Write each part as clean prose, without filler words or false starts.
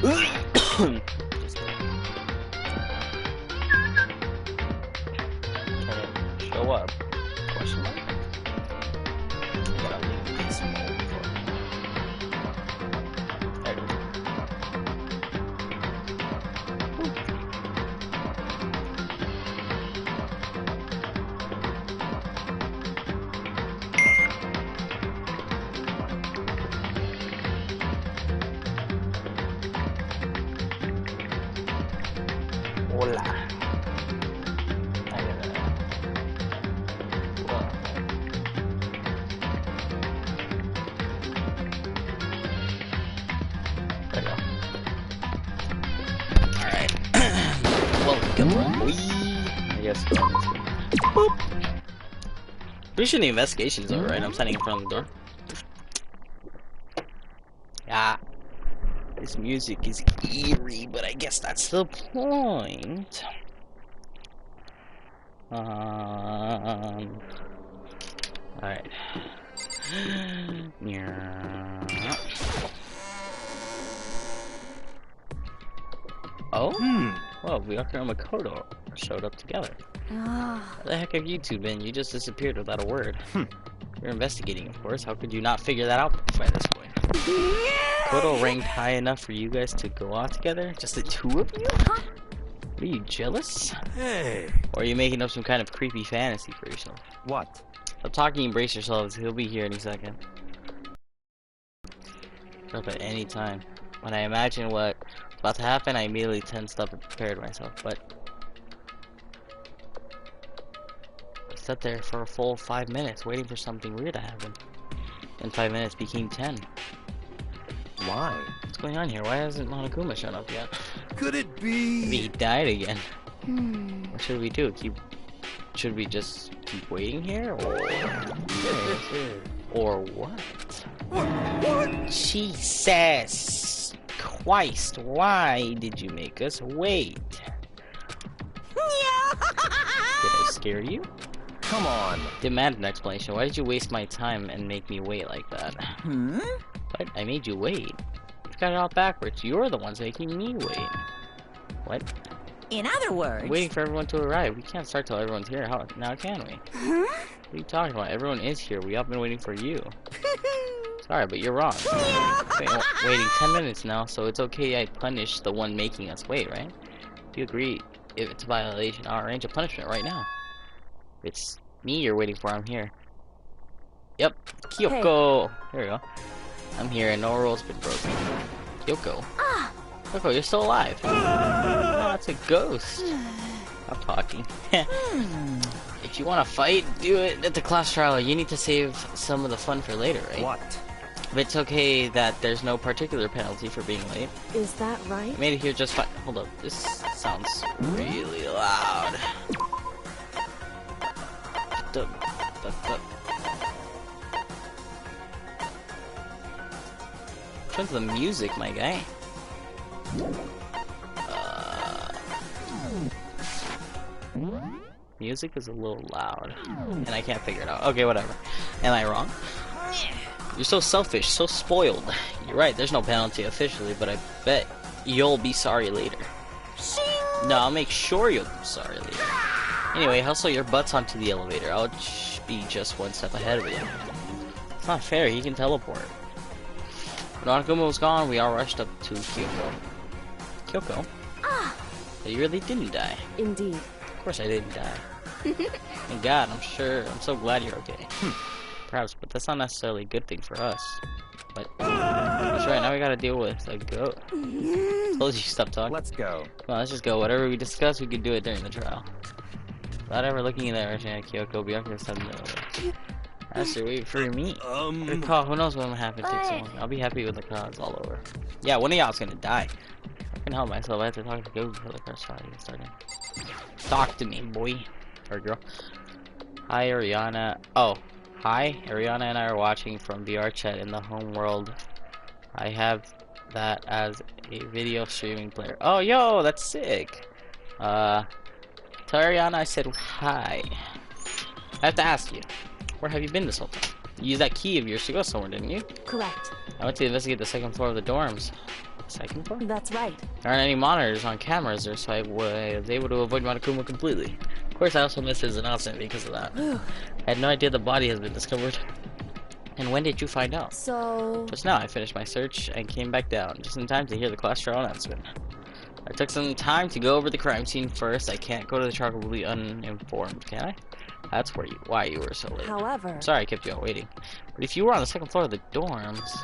Just kidding. Can it show up? Question mark. I gotta leave this mode for. There it is. Hola. I gotta. Well, there you go. Alright. Welcome, boy. I guess we're on this one. Boop. Pretty sure the investigation is over, right? I'm standing in front of the door. Yeah. This music is eerie, but I guess that's the point. Alright. Oh? Well, Vyaka and Makoto showed up together. Where the heck have you two been? You just disappeared without a word. You're investigating, of course. How could you not figure that out by this point? Makoto ranked high enough for you guys to go out together? Just the two of you? Are you jealous? Hey. Or are you making up some kind of creepy fantasy for yourself? What? Stop talking and brace yourselves. He'll be here any second. Up at any time. When I imagine what's about to happen, I immediately tensed up and prepared myself, but I sat there for a full 5 minutes waiting for something weird to happen. And 5 minutes became 10. Why? What's going on here? Why hasn't Monokuma shown up yet? Could it be? Maybe he died again. What should we do? Should we just keep waiting here, or what? What? Jesus Christ! Why did you make us wait? Did I scare you? Come on. Demand an explanation. Why did you waste my time and make me wait like that? What? I made you wait. You got it all backwards. You're the ones making me wait. What? In other words, I'm waiting for everyone to arrive. We can't start till everyone's here. How now can we? What are you talking about? Everyone is here. We all been waiting for you. Sorry, but you're wrong. Waiting 10 minutes now, so it's okay I punish the one making us wait, right? If you agree, if it's a violation, I'll arrange a punishment right now. If it's me you're waiting for, I'm here. Yep, Kyoko! Hey. There we go. I'm here and no rule's been broken. Kyoko. Kyoko, you're still alive. Oh, that's a ghost. I'm talking. If you want to fight, do it at the class trial. You need to save some of the fun for later, right? What? But it's okay that there's no particular penalty for being late. Is that right? I made it here just fine. Hold up, this sounds really loud. Turn to the music, my guy. Music is a little loud, and I can't figure it out. Okay, whatever. Am I wrong? You're so selfish, so spoiled. You're right, there's no penalty officially, but I bet you'll be sorry later. No, I'll make sure you'll be sorry later. Anyway, hustle your butts onto the elevator. I'll be just one step ahead of you. It's not fair, he can teleport. When Monokuma was gone, we all rushed up to Kyoko. Kyoko? But you really didn't die. Indeed. Of course I didn't die. Thank God, I'm so glad you're okay. Perhaps, but that's not necessarily a good thing for us. But that's right, now we gotta deal with a goat. Told you stop talking. Let's go. Come on, let's just go. Whatever we discuss, we could do it during the trial. Without ever looking in that direction at Kyoko, Byaka said no. That's your wait for me. Recall, who knows what will happen to someone. I'll be happy when the trial's all over. Yeah, one of y'all's gonna die. I can help myself. I have to talk to Goku before the first trial gets started. Talk to me, boy. Or girl. Hi, Ariana. Oh. Hi, Ariana and I are watching from VR chat in the home world. I have that as a video streaming player. Oh, yo, that's sick. Tell Ariana I said hi. I have to ask you, where have you been this whole time? You used that key of yours to go somewhere, didn't you? Correct. I went to investigate the second floor of the dorms. Second floor? That's right. There aren't any monitors on cameras there, so I was able to avoid Monokuma completely. Of course, I also missed his announcement because of that. I had no idea the body has been discovered. And when did you find out? So... Just now, I finished my search and came back down, just in time to hear the class trial announcement. I took some time to go over the crime scene first. I can't go to the trial completely uninformed, can I? That's why you were so late. However... Sorry I kept you all waiting. But if you were on the second floor of the dorms,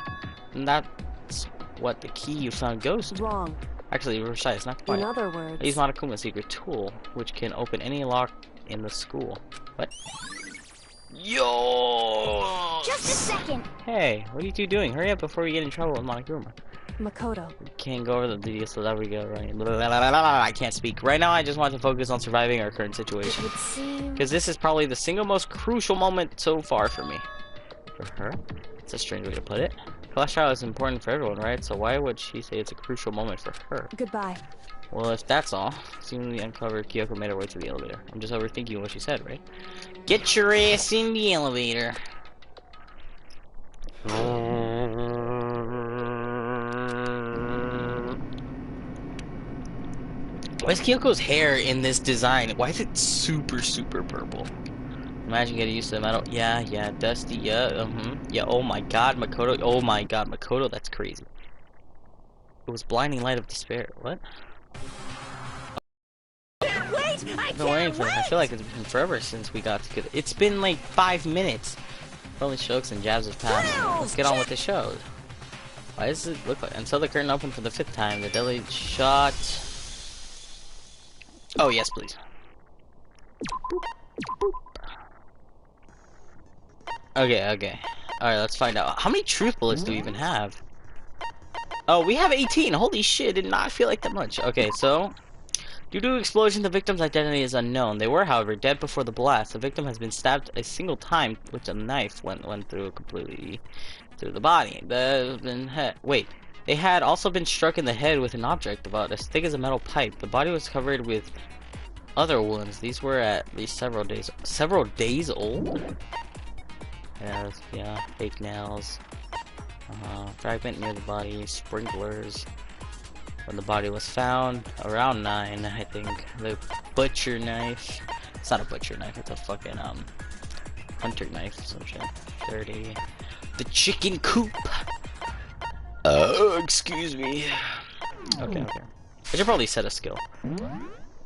then that's what the key you found goes to. Wrong. Actually, precise, not quite. In other words... I use Monokuma's secret tool, which can open any lock in the school. What? Yo! Just a second. Hey, what are you two doing? Hurry up before we get in trouble with Monokuma. Makoto. We can't go over the details, so that we go right. I can't speak. Right now, I just want to focus on surviving our current situation. It would seem... Because this is probably the single most crucial moment so far for me. For her? It's a strange way to put it. Class trial is important for everyone, right? So why would she say it's a crucial moment for her? Goodbye. Well, if that's all, seemingly uncovered, Kyoko made her way to the elevator. I'm just overthinking what she said, right? Get your ass in the elevator. Why is Kyoko's hair in this design? Why is it super, super purple? Imagine getting used to the metal. Yeah, dusty, yeah, yeah, oh my god, Makoto, that's crazy. It was blinding light of despair. What? I've been waiting for that. I feel like it's been forever since we got together. It's been like 5 minutes. Only strokes and jabs have passed. Let's get on with the show. Why does it look like? Until the curtain opened for the 5th time, the deadly shot. Oh yes, please. Boop, boop. Okay. Alright, let's find out. How many truth bullets do we even have? Oh, we have 18. Holy shit, did not feel like that much. Okay, so due to explosion, the victim's identity is unknown. They were, however, dead before the blast. The victim has been stabbed a single time with a knife went through completely through the body. They had also been struck in the head with an object about as thick as a metal pipe. The body was covered with other wounds. These were at least several days old. Yeah, fake nails. Fragment near the body, sprinklers. When the body was found, around 9, I think. The butcher knife. It's not a butcher knife, it's a fucking hunter knife or some shit. 30. The chicken coop. Excuse me. Okay. I should probably set a skill.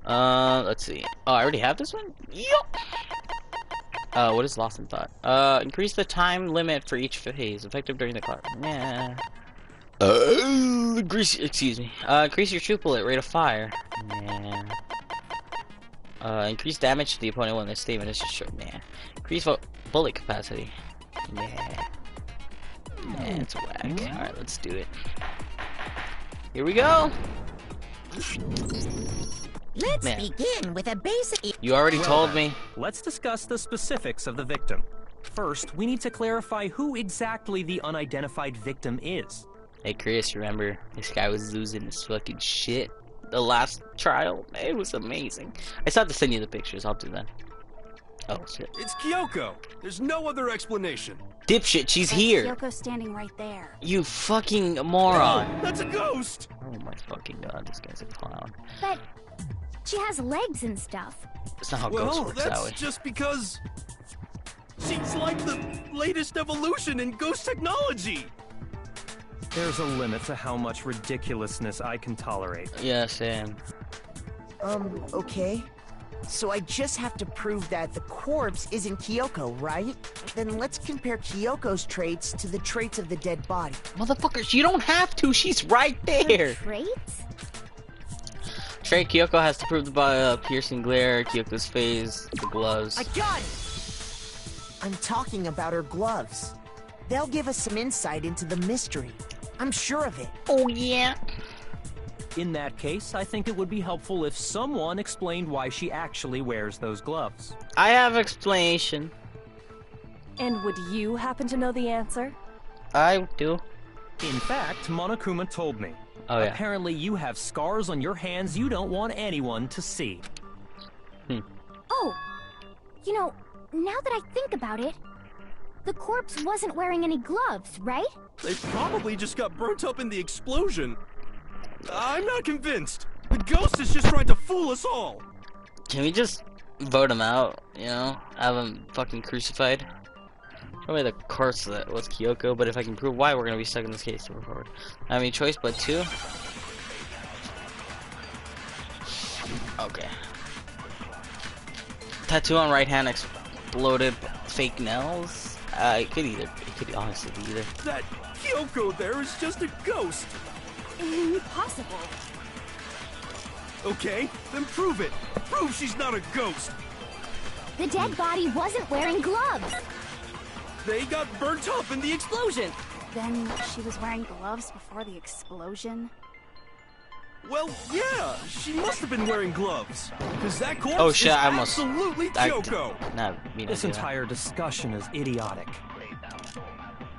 Let's see. Oh, I already have this one? Yup. What is lost in thought? Increase the time limit for each phase, effective during the clock. Yeah. Excuse me. Increase your truth bullet rate of fire. Yeah. Increase damage to the opponent when the statement is just short. Yeah. Increase bullet capacity. Yeah. It's whack. Alright, let's do it. Here we go! Let's begin with a basic... You already told me. Let's discuss the specifics of the victim. First, we need to clarify who exactly the unidentified victim is. Hey Chris, remember this guy was losing his fucking shit the last trial? It was amazing. I still have to send you the pictures, I'll do that. Oh shit. It's Kyoko. There's no other explanation. Dipshit, she's here. Kyoko's standing right there. You fucking moron. Oh, that's a ghost. Oh my fucking god, this guy's a clown. But she has legs and stuff. That's not how ghosts work, that's Zoe. just because she's like the latest evolution in ghost technology. There's a limit to how much ridiculousness I can tolerate. Yeah, Sam. Okay. So I just have to prove that the corpse isn't Kyoko, right? Then let's compare Kyoko's traits to the traits of the dead body. Motherfuckers, you don't have to. She's right there. Traits? Trait Kyoko has to prove the piercing glare, Kyoko's face, the gloves. I got it! I'm talking about her gloves. They'll give us some insight into the mystery. I'm sure of it. Oh yeah. In that case, I think it would be helpful if someone explained why she actually wears those gloves. I have explanation. And would you happen to know the answer? I do. In fact, Monokuma told me. Oh yeah. Apparently you have scars on your hands you don't want anyone to see. Oh, you know, now that I think about it, the corpse wasn't wearing any gloves, right? They probably just got burnt up in the explosion. I'm not convinced. The ghost is just trying to fool us all. Can we just vote him out, you know? Have him fucking crucified? Probably the course that was Kyoko, but if I can prove why, we're gonna be stuck in this case to move forward. I have any choice but two? Okay. Tattoo on right hand exploded fake nails? It could honestly be either. That Kyoko there is just a ghost. Impossible. Okay, then prove it. Prove she's not a ghost. The dead body wasn't wearing gloves. They got burnt up in the explosion. Then she was wearing gloves before the explosion? Well, yeah, she must have been wearing gloves. Because that corpse Oh shit, is I almost... absolutely Kyoko. This entire discussion is idiotic.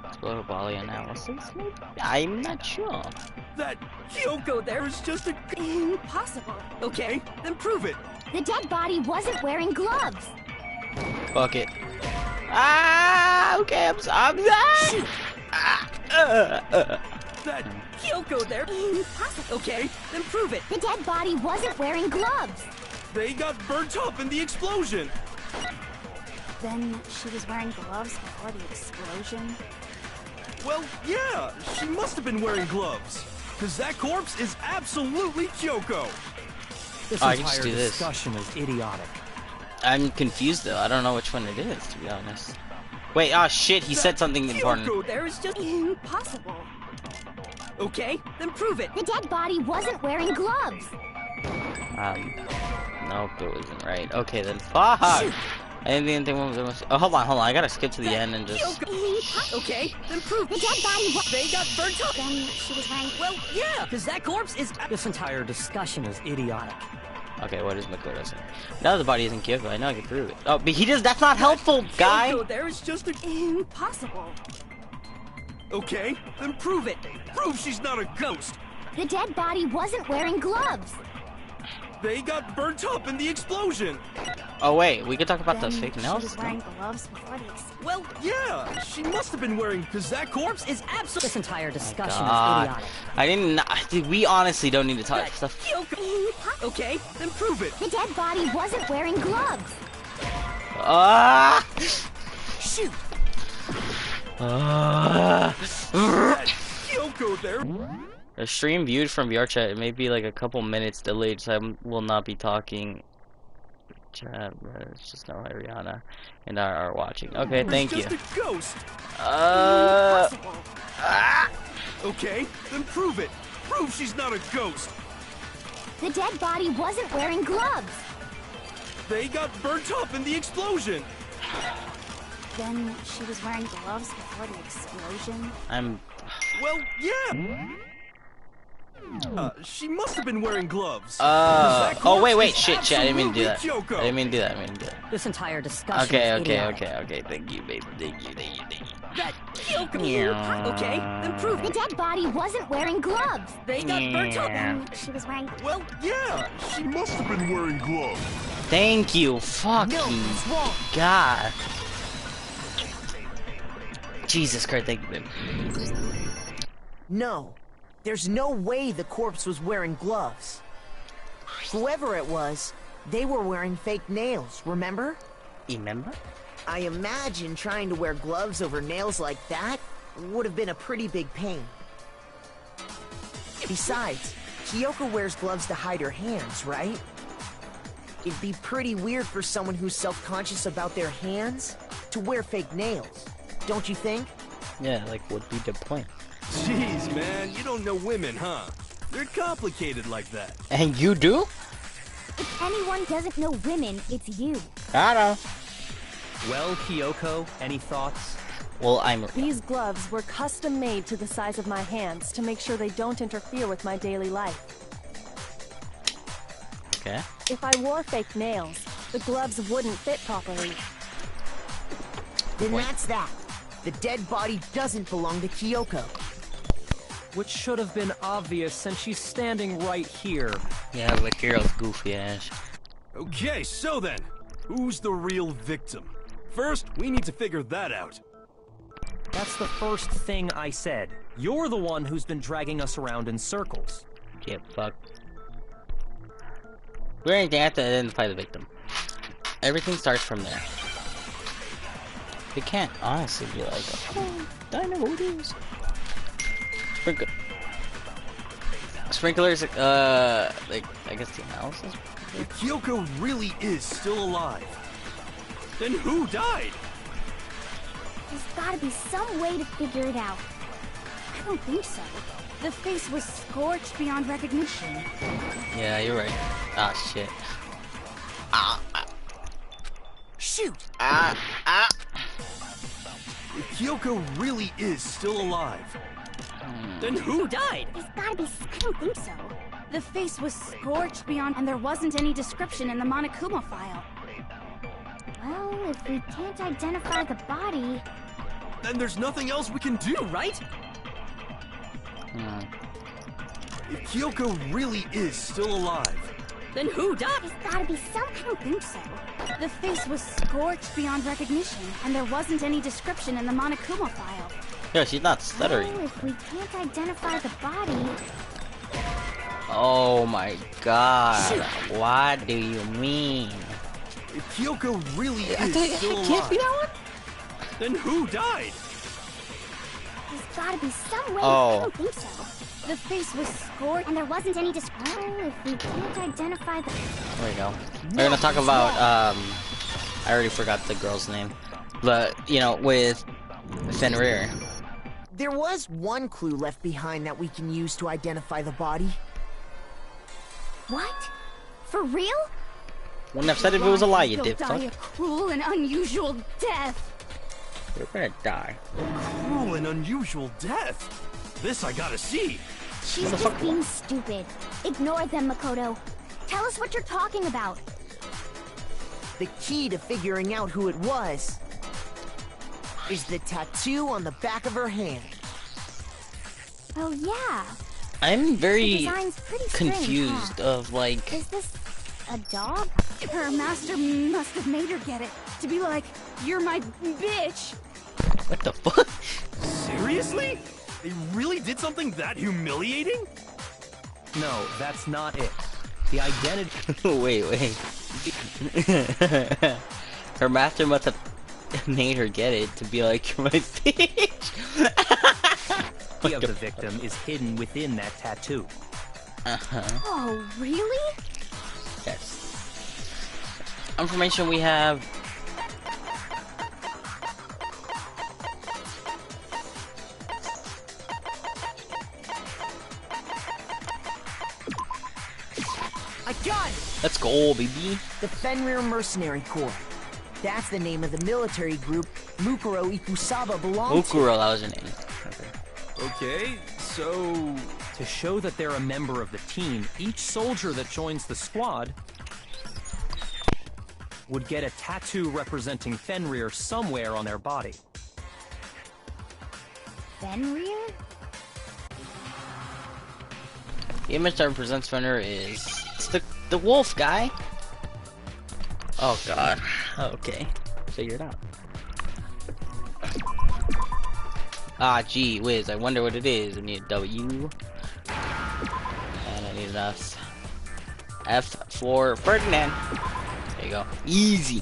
Explode body analysis? I'm not sure. That Kyoko there is just a... Impossible. Okay, then prove it. The dead body wasn't wearing gloves. Fuck it. Ah, okay, I'm sorry. That Kyoko there. Impossible. Okay, then prove it. The dead body wasn't wearing gloves. They got burnt up in the explosion. Then she was wearing gloves before the explosion? Well, yeah, she must have been wearing gloves. Because that corpse is absolutely Kyoko. This I can just entire do this. discussion is idiotic. I'm confused though. I don't know which one it is, to be honest. Wait, oh shit, he said something important. Kyoko there is just... Impossible. Okay, then prove it. The dead body wasn't wearing gloves. Nope, it wasn't right. Okay, then fuck! I didn't think was... Oh, hold on, I gotta skip to the end and just... Okay, then prove The dead body they got burnt up. Then she was wearing... Well, yeah, because that corpse is... This entire discussion is idiotic. Okay, what is Makoto saying? Now the body isn't Kyoko, I know I can prove it. Oh, but he just... That's not helpful, guy! Kyoko there is just a... Impossible. Okay, then prove it. Prove she's not a ghost. The dead body wasn't wearing gloves. They got burnt up in the explosion. Oh wait, we could talk about the Then fake she nails? was wearing gloves before the explosion. Well, yeah, she must have been wearing... Because that corpse is absolutely... This entire discussion is God. idiotic. I didn't... Dude, we honestly don't need to touch stuff. Kyoko. Okay, then prove it. The dead body wasn't wearing gloves. Ah! Shoot! Ah! That Kyoko there. A stream viewed from VR chat. It may be like a couple minutes delayed, so I will not be talking. Chat, it's just not Rihanna and I are watching. Okay, thank you. Just a ghost. Impossible. Okay, then prove it. Prove she's not a ghost. The dead body wasn't wearing gloves. They got burnt up in the explosion. Then she was wearing gloves before the explosion. Well, yeah. She must have been wearing gloves. Oh wait, shit, I didn't mean to do that. Kyoko. I didn't mean to do that. This entire discussion is Okay, idiotic. thank you, baby, thank you. That Kyoko. Okay, then prove The it. dead body wasn't wearing gloves. They got burnt up. Then she was wearing... Well, yeah, she must have been wearing gloves. Thank you, fucking It's wrong. God. Jesus Christ, thank you, baby. No. There's no way the corpse was wearing gloves. Whoever it was, they were wearing fake nails, remember? Remember? I imagine trying to wear gloves over nails like that would have been a pretty big pain. Besides, Kyoko wears gloves to hide her hands, right? It'd be pretty weird for someone who's self-conscious about their hands to wear fake nails, don't you think? Yeah, like would be the point. Jeez, man, you don't know women, huh? They're complicated like that. And you do? If anyone doesn't know women, it's you. I know. Well, Kyoko, any thoughts? Well, I'm... These gloves were custom made to the size of my hands to make sure they don't interfere with my daily life. Okay. If I wore fake nails, the gloves wouldn't fit properly. Then that's that. The dead body doesn't belong to Kyoko. Which should have been obvious since she's standing right here. Yeah, but Hero's goofy ass. Okay, so then, who's the real victim? First, we need to figure that out. That's the first thing I said. You're the one who's been dragging us around in circles. Get fucked. We don't have to identify the victim. Everything starts from there. It can't honestly be like, oh, I know who it is. Sprinklers, like, I guess the analysis? If Kyoko really is still alive, then who died? There's gotta be some way to figure it out. I don't think so. The face was scorched beyond recognition. Yeah, you're right. Ah, shit. Shoot! If Kyoko really is still alive, then who died? There's gotta be. I don't think so. The face was scorched beyond, and there wasn't any description in the Monokuma file. Well, if we can't identify the body, Then there's nothing else we can do, right? If Kyoko really is still alive, then who died? There's gotta be some. I don't think so. The face was scorched beyond recognition, and there wasn't any description in the Monokuma file. Yo, she's not stuttering. Well, if we can't identify the body, Oh my god. What do you mean? if Kyoko really I is think still it can't be alive, that one? then who died? there's gotta be some way. Oh. I don't think so. The face was scorched, and there wasn't any description. Well, if we can't identify the. There we go. We're gonna talk about, I already forgot the girl's name. But, you know, with Fenrir. There was one clue left behind that we can use to identify the body. What? For real? Wouldn't have said if it was a lie, you You'll did. die a cruel and unusual death. You're gonna die. Cruel and unusual death. This I gotta see. She's just being stupid. Ignore them, Makoto. Tell us what you're talking about. The key to figuring out who it was is the tattoo on the back of her hand. Oh yeah. I'm The very design's pretty strange, confused huh? of, like... Is this a dog? Her master must have made her get it. To be like, you're my bitch. What the fuck? Seriously? They really did something that humiliating? No, that's not it. The identity Wait. Her master must have made her get it to be like, you're my bitch. of the victim is hidden within that tattoo. Oh, really? Yes. Information we have. I got it! Let's go, baby. The Fenrir Mercenary Corps. That's the name of the military group Mukuro Ikusaba belonged to. Mukuro, that was your name. Okay, so... To show that they're a member of the team, each soldier that joins the squad would get a tattoo representing Fenrir somewhere on their body. Fenrir? The image that represents Fenrir is it's the wolf guy. Oh god. Okay. Figure it out. Ah, gee whiz. I wonder what it is. I need a W. And I need an S. F for Ferdinand. There you go. Easy.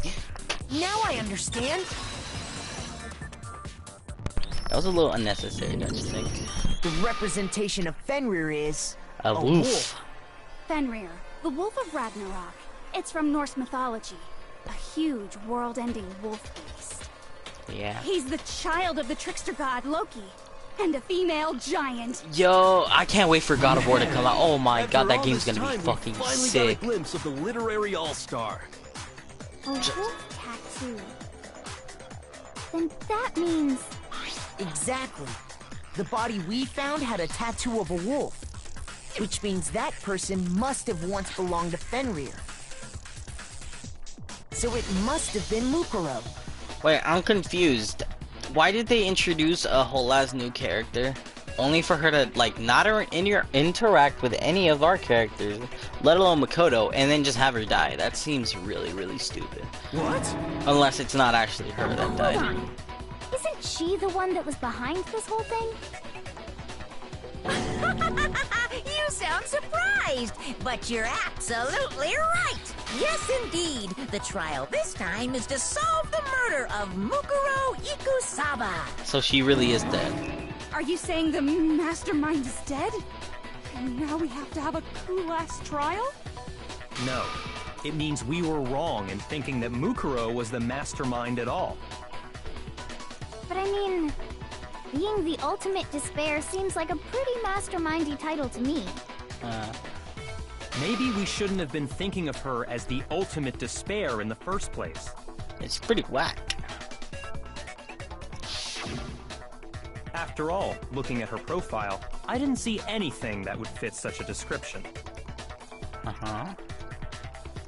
Now I understand. That was a little unnecessary, don't you think? The representation of Fenrir is A wolf. Fenrir, the Wolf of Ragnarok. It's from Norse mythology. A huge, world-ending wolf beast. Yeah. He's the child of the trickster god Loki, and a female giant. Yo, I can't wait for God of War to come out. Oh my After god, that all game's this gonna be time, fucking we finally sick. got a glimpse of the literary all-star. A wolf tattoo. Then that means... exactly. The body we found had a tattoo of a wolf, which means that person must have once belonged to Fenrir. So it must have been Mukuro. Wait, I'm confused. Why did they introduce a whole ass new character? Only for her to, like, not interact with any of our characters, let alone Makoto, and then just have her die. That seems really, really stupid. What? Unless it's not actually her that Hold died. on. Isn't she the one that was behind this whole thing? You You sound surprised, but you're absolutely right. Yes, indeed. The trial this time is to solve the murder of Mukuro Ikusaba. So she really is dead. Are you saying the mastermind is dead? And now we have to have a cool-ass trial? No. It means we were wrong in thinking that Mukuro was the mastermind at all. But I mean, being the ultimate despair seems like a pretty mastermindy title to me. Maybe we shouldn't have been thinking of her as the ultimate despair in the first place. It's pretty whack. After all, looking at her profile, I didn't see anything that would fit such a description.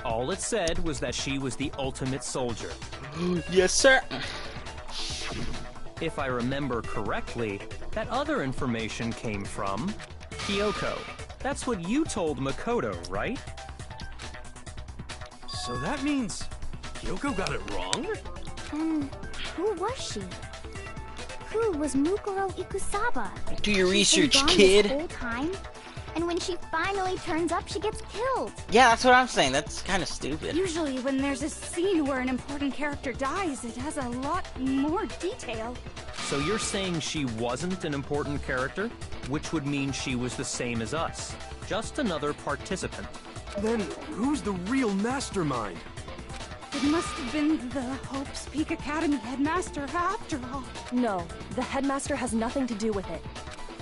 All it said was that she was the ultimate soldier. Yes, sir. If I remember correctly, that other information came from Kyoko. That's what you told Makoto, right? So that means Kyoko got it wrong? And who was she? Who was Mukuro Ikusaba? Do your She's been research, gone kid. This whole time, and when she finally turns up, she gets killed. Yeah, that's what I'm saying. That's kind of stupid. Usually when there's a scene where an important character dies, it has a lot more detail. So you're saying she wasn't an important character? Which would mean she was the same as us. Just another participant. Then who's the real mastermind? It must have been the Hope's Peak Academy headmaster after all. No, the headmaster has nothing to do with it.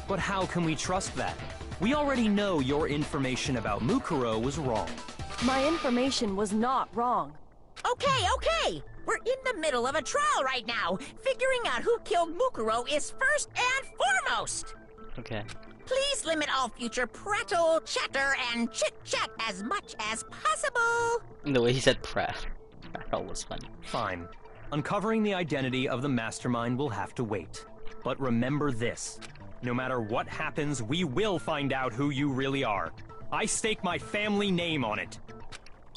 But how can we trust that? We already know your information about Mukuro was wrong. My information was not wrong. Okay. We're in the middle of a trial right now. Figuring out who killed Mukuro is first and foremost. Okay. Please limit all future prattle, chatter, and chit-chat as much as possible. The way he said prattle was funny. Fine. Uncovering the identity of the mastermind will have to wait. But remember this. No matter what happens, we will find out who you really are. I stake my family name on it.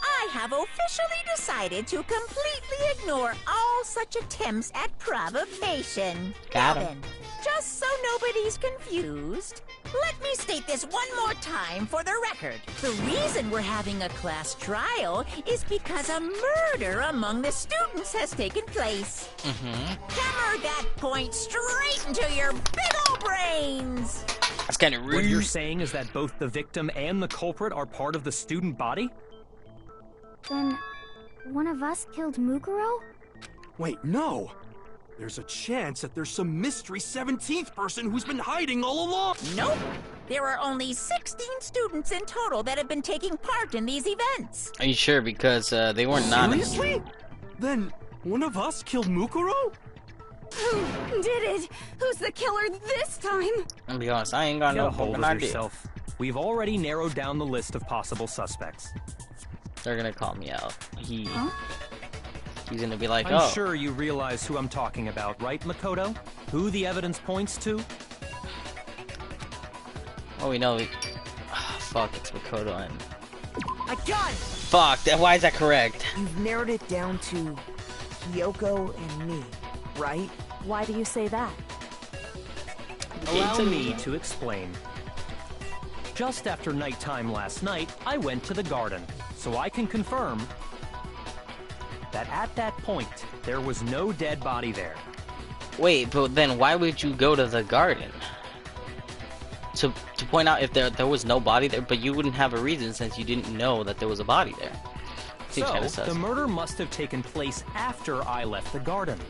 I have officially decided to completely ignore all such attempts at provocation. Got Now him. then, just so nobody's confused, let me state this one more time for the record. The reason we're having a class trial is because a murder among the students has taken place. Hammer that point straight into your big ol' brains! That's kind of rude. What you're saying is that both the victim and the culprit are part of the student body? Then, one of us killed Mukuro? Wait, no! There's a chance that there's some mystery 17th person who's been hiding all along! Nope. There are only 16 students in total that have been taking part in these events. Are you sure? Because they weren't honest. Seriously? Then one of us killed Mukuro? Who did it? Who's the killer this time? I'll be honest, I ain't got Get no a hold fucking of idea. yourself. We've already narrowed down the list of possible suspects. They're gonna call me out. He's gonna be like, I'm oh. sure you realize who I'm talking about, right, Makoto? Who the evidence points to? Oh, we know. Fuck, it's Makoto and. I got it! Fuck, why is that correct? You've narrowed it down to Kyoko and me, right? Why do you say that? Allow me to explain. Just after nighttime last night, I went to the garden, so I can confirm that at that point, there was no dead body there. Wait, but then why would you go to the garden? To point out if there was no body there, but you wouldn't have a reason since you didn't know that there was a body there. Seems kinda So, sus. the murder must have taken place after I left the garden.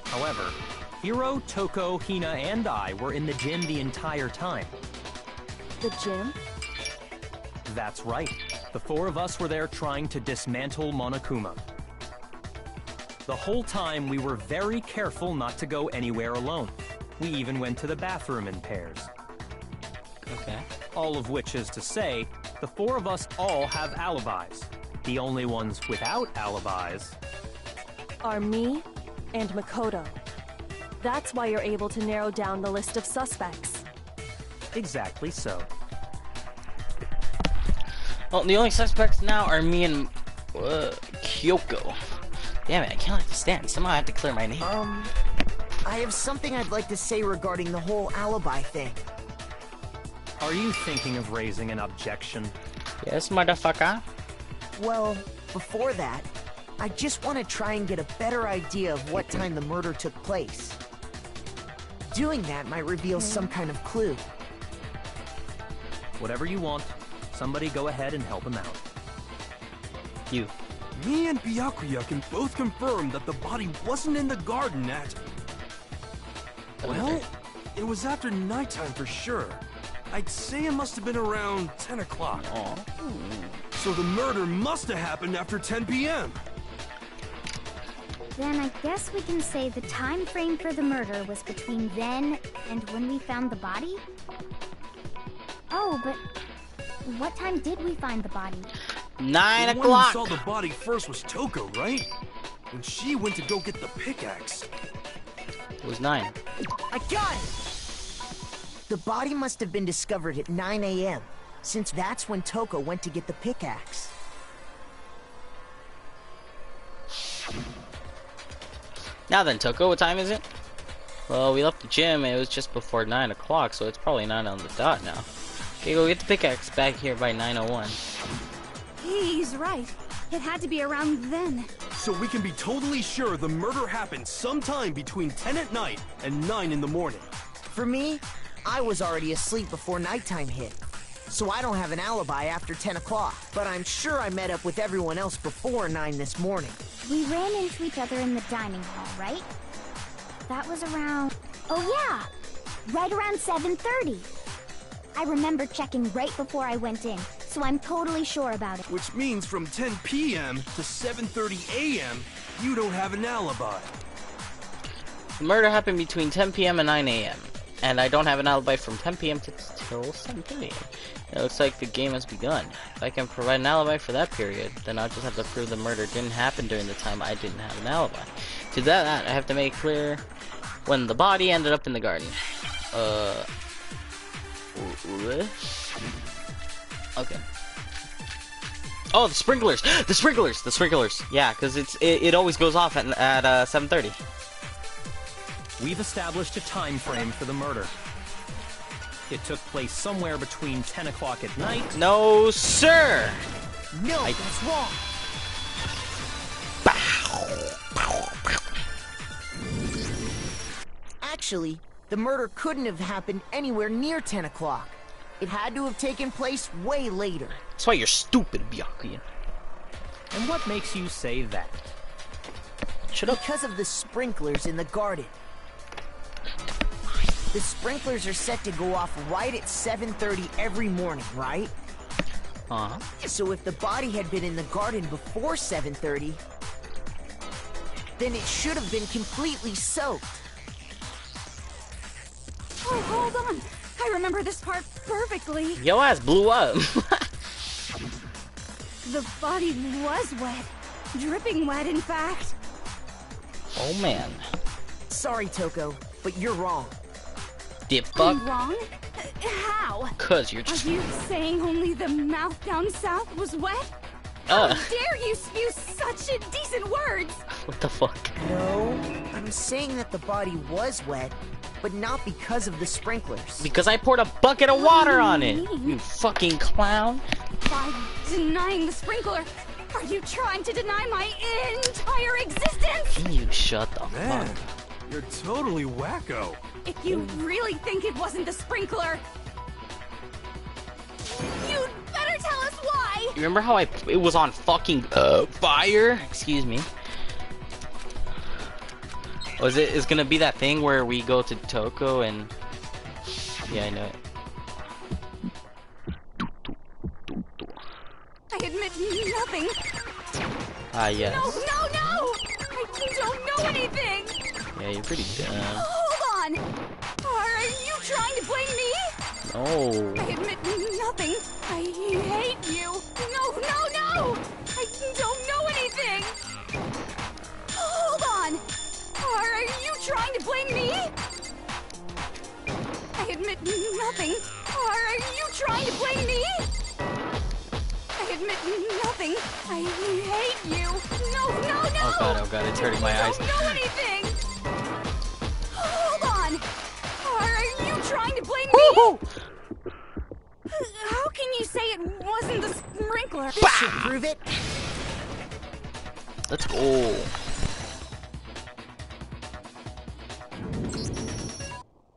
However, Hiro, Toko, Hina, and I were in the gym the entire time. The gym? That's right. The four of us were there trying to dismantle Monokuma. The whole time we were very careful not to go anywhere alone. We even went to the bathroom in pairs. Okay. All of which is to say, the four of us all have alibis. The only ones without alibis Are me and Makoto. That's why you're able to narrow down the list of suspects. exactly so. Well, the only suspects now are me and Kyoko. Damn it, I can't understand. Somehow I have to clear my name. I have something I'd like to say regarding the whole alibi thing. Are you thinking of raising an objection? Yes, motherfucker. Well, before that, I just want to try and get a better idea of what time the murder took place. Doing that might reveal some kind of clue. Whatever you want. Somebody go ahead and help him out. You. Me and Byakuya can both confirm that the body wasn't in the garden at... Well, it was after nighttime for sure. I'd say it must have been around 10 o'clock. So the murder must have happened after 10 p.m. Then I guess we can say the time frame for the murder was between then and when we found the body? Oh, but what time did we find the body? 9 The one o'clock. who saw the body first was Toko, right? When she went to go get the pickaxe. It was 9. I got it! The body must have been discovered at 9 a.m., since that's when Toko went to get the pickaxe. Now then, Toko, what time is it? Well, we left the gym and it was just before 9 o'clock, so it's probably 9 on the dot now. Okay, go get the pickaxe back here by 9:01. He's right. It had to be around then. So we can be totally sure the murder happened sometime between 10 at night and 9 in the morning. For me, I was already asleep before nighttime hit, so I don't have an alibi after 10 o'clock. But I'm sure I met up with everyone else before 9 this morning. We ran into each other in the dining hall, right? That was around... Oh yeah! Right around 7:30. I remember checking right before I went in, so I'm totally sure about it. Which means from 10 p.m. to 7:30 a.m., you don't have an alibi. The murder happened between 10 p.m. and 9 a.m. And I don't have an alibi from 10 p.m. till 7:30 a.m. It looks like the game has begun. If I can provide an alibi for that period, then I'll just have to prove the murder didn't happen during the time I didn't have an alibi. To that, I have to make clear when the body ended up in the garden. Okay. Oh, the sprinklers! The sprinklers! The sprinklers! Yeah, because it always goes off at 7:30. We've established a time frame for the murder. It took place somewhere between 10 o'clock at night. No, sir! No, that's wrong. Actually, the murder couldn't have happened anywhere near 10 o'clock. It had to have taken place way later. That's why you're stupid, Byakuya. And what makes you say that? Shut up. Because of the sprinklers in the garden. The sprinklers are set to go off right at 7:30 every morning, right? Uh-huh. So if the body had been in the garden before 7:30, then it should have been completely soaked. Oh, hold on. I remember this part perfectly. Yo ass blew up. The body was wet. Dripping wet, in fact. Oh man. Sorry, Toko, but you're wrong. Dip fuck. I'm wrong? How? Cause you're Are just. you saying only the mouth down south was wet? How dare you spew such indecent words! What the fuck? No, I'm saying that the body was wet, but not because of the sprinklers. Because I poured a bucket of water on it. mean? You fucking clown. By denying the sprinkler, are you trying to deny my entire existence? Can you shut the Man, fuck? you're totally wacko. If you really think it wasn't the sprinkler, you'd better tell us why! You remember how it was on fucking fire? Excuse me. Was it? It's gonna be that thing where we go to Toko and yeah, I know it. I admit nothing. Ah, yes. No, no, no! I don't know anything! Yeah, you're pretty dumb. Hold on! Are you trying to blame me? No. I admit nothing. I hate you. No, no, no! I don't know anything! Hold on! Are you trying to blame me? I admit nothing. Are you trying to blame me? I admit nothing. I hate you. No, no, no! Oh god, it's hurting my eyes. I don't know anything! Hold on! Are you trying to blame me? it wasn't the sprinkler. This should prove it. Let's go.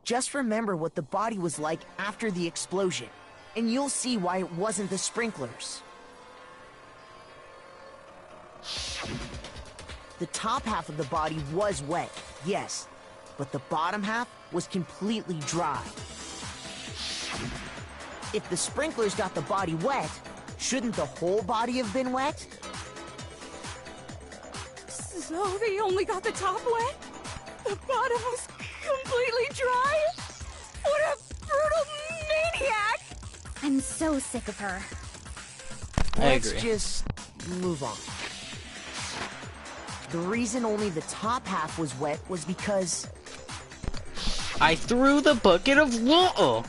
Just remember what the body was like after the explosion, and you'll see why it wasn't the sprinklers. The top half of the body was wet, yes, but the bottom half was completely dry. If the sprinklers got the body wet, shouldn't the whole body have been wet? So they only got the top wet? The bottom was completely dry? What a brutal maniac! I'm so sick of her. Let's agree. just move on. The reason only the top half was wet was because I threw the bucket of water.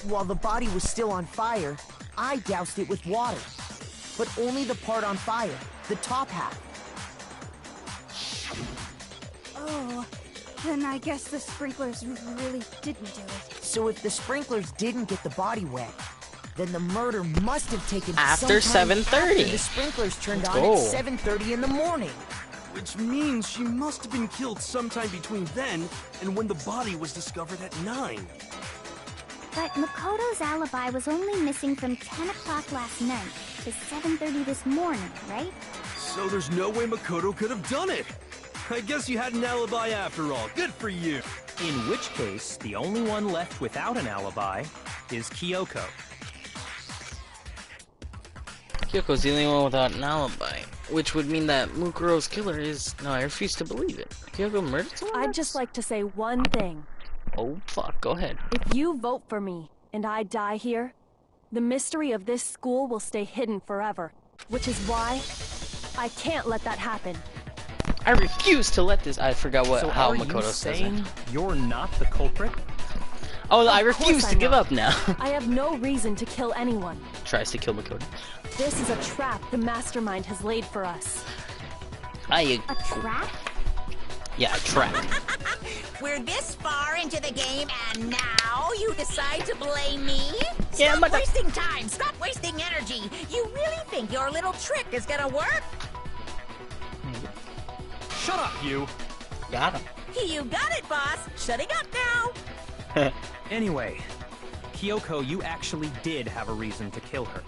while the body was still on fire, I doused it with water. But only the part on fire, the top half. Oh, then I guess the sprinklers really didn't do it. So if the sprinklers didn't get the body wet, then the murder must have taken After sometime 7:30. after the sprinklers turned Let's on go. at 7:30 in the morning. Which means she must have been killed sometime between then and when the body was discovered at 9. But Makoto's alibi was only missing from 10 o'clock last night to 7:30 this morning, right? So there's no way Makoto could have done it. I guess you had an alibi after all. Good for you. In which case, the only one left without an alibi is Kyoko. Kyoko's the only one without an alibi, which would mean that Mukuro's killer is... No, I refuse to believe it. Kyoko murdered someone? I'd just like to say one thing. Oh, fuck. Go ahead. If you vote for me and I die here, the mystery of this school will stay hidden forever. Which is why I can't let that happen. I refuse to let this... I forgot So how are Makoto you says saying it. you're not the culprit? Oh, I Of course refuse to I'm give not. up now. I have no reason to kill anyone. Tries to kill Makoto. This is a trap the mastermind has laid for us. A trap? Yeah, a trap. We're this far into the game, and now you decide to blame me? Yeah, Stop but wasting time! Stop wasting energy! You really think your little trick is gonna work? Shut up, you! Got him. You got it, boss! Shutting up now! Anyway, Kyoko, you actually did have a reason to kill her.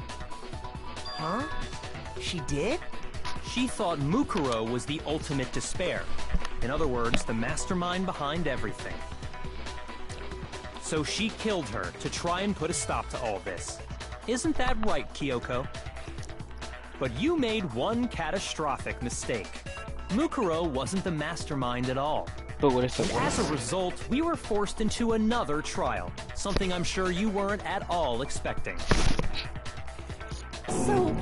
Huh? She did? She thought Mukuro was the ultimate despair. In other words, the mastermind behind everything. So she killed her to try and put a stop to all this. Isn't that right, Kyoko? But you made one catastrophic mistake. Mukuro wasn't the mastermind at all. But what if it As a was? result, we were forced into another trial, something I'm sure you weren't at all expecting. So,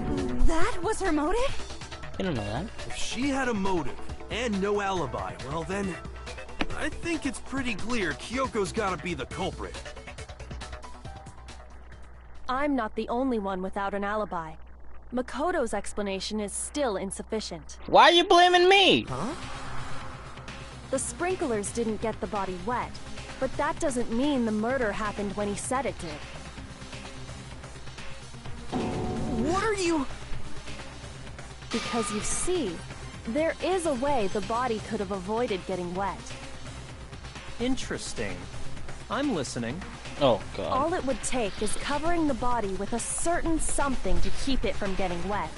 that was her motive? You don't know that. If she had a motive and no alibi, well then, I think it's pretty clear Kyoko's gotta be the culprit. I'm not the only one without an alibi. Makoto's explanation is still insufficient. Why are you blaming me? Huh? The sprinklers didn't get the body wet, but that doesn't mean the murder happened when he said it did. What are you... Because you see, there is a way the body could have avoided getting wet. Interesting. I'm listening. Oh, God. All it would take is covering the body with a certain something to keep it from getting wet.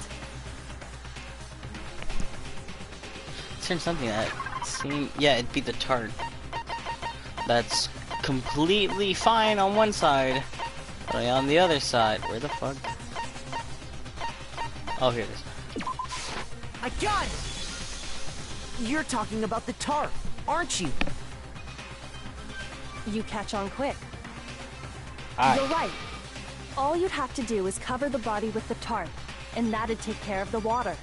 Turn something that seemed... Yeah, it'd be the tart. That's completely fine on one side, but on the other side... Where the fuck? Oh, here it is. I got it! You're talking about the tarp, aren't you? You catch on quick. Alright. You're right. All you'd have to do is cover the body with the tarp, and that'd take care of the water.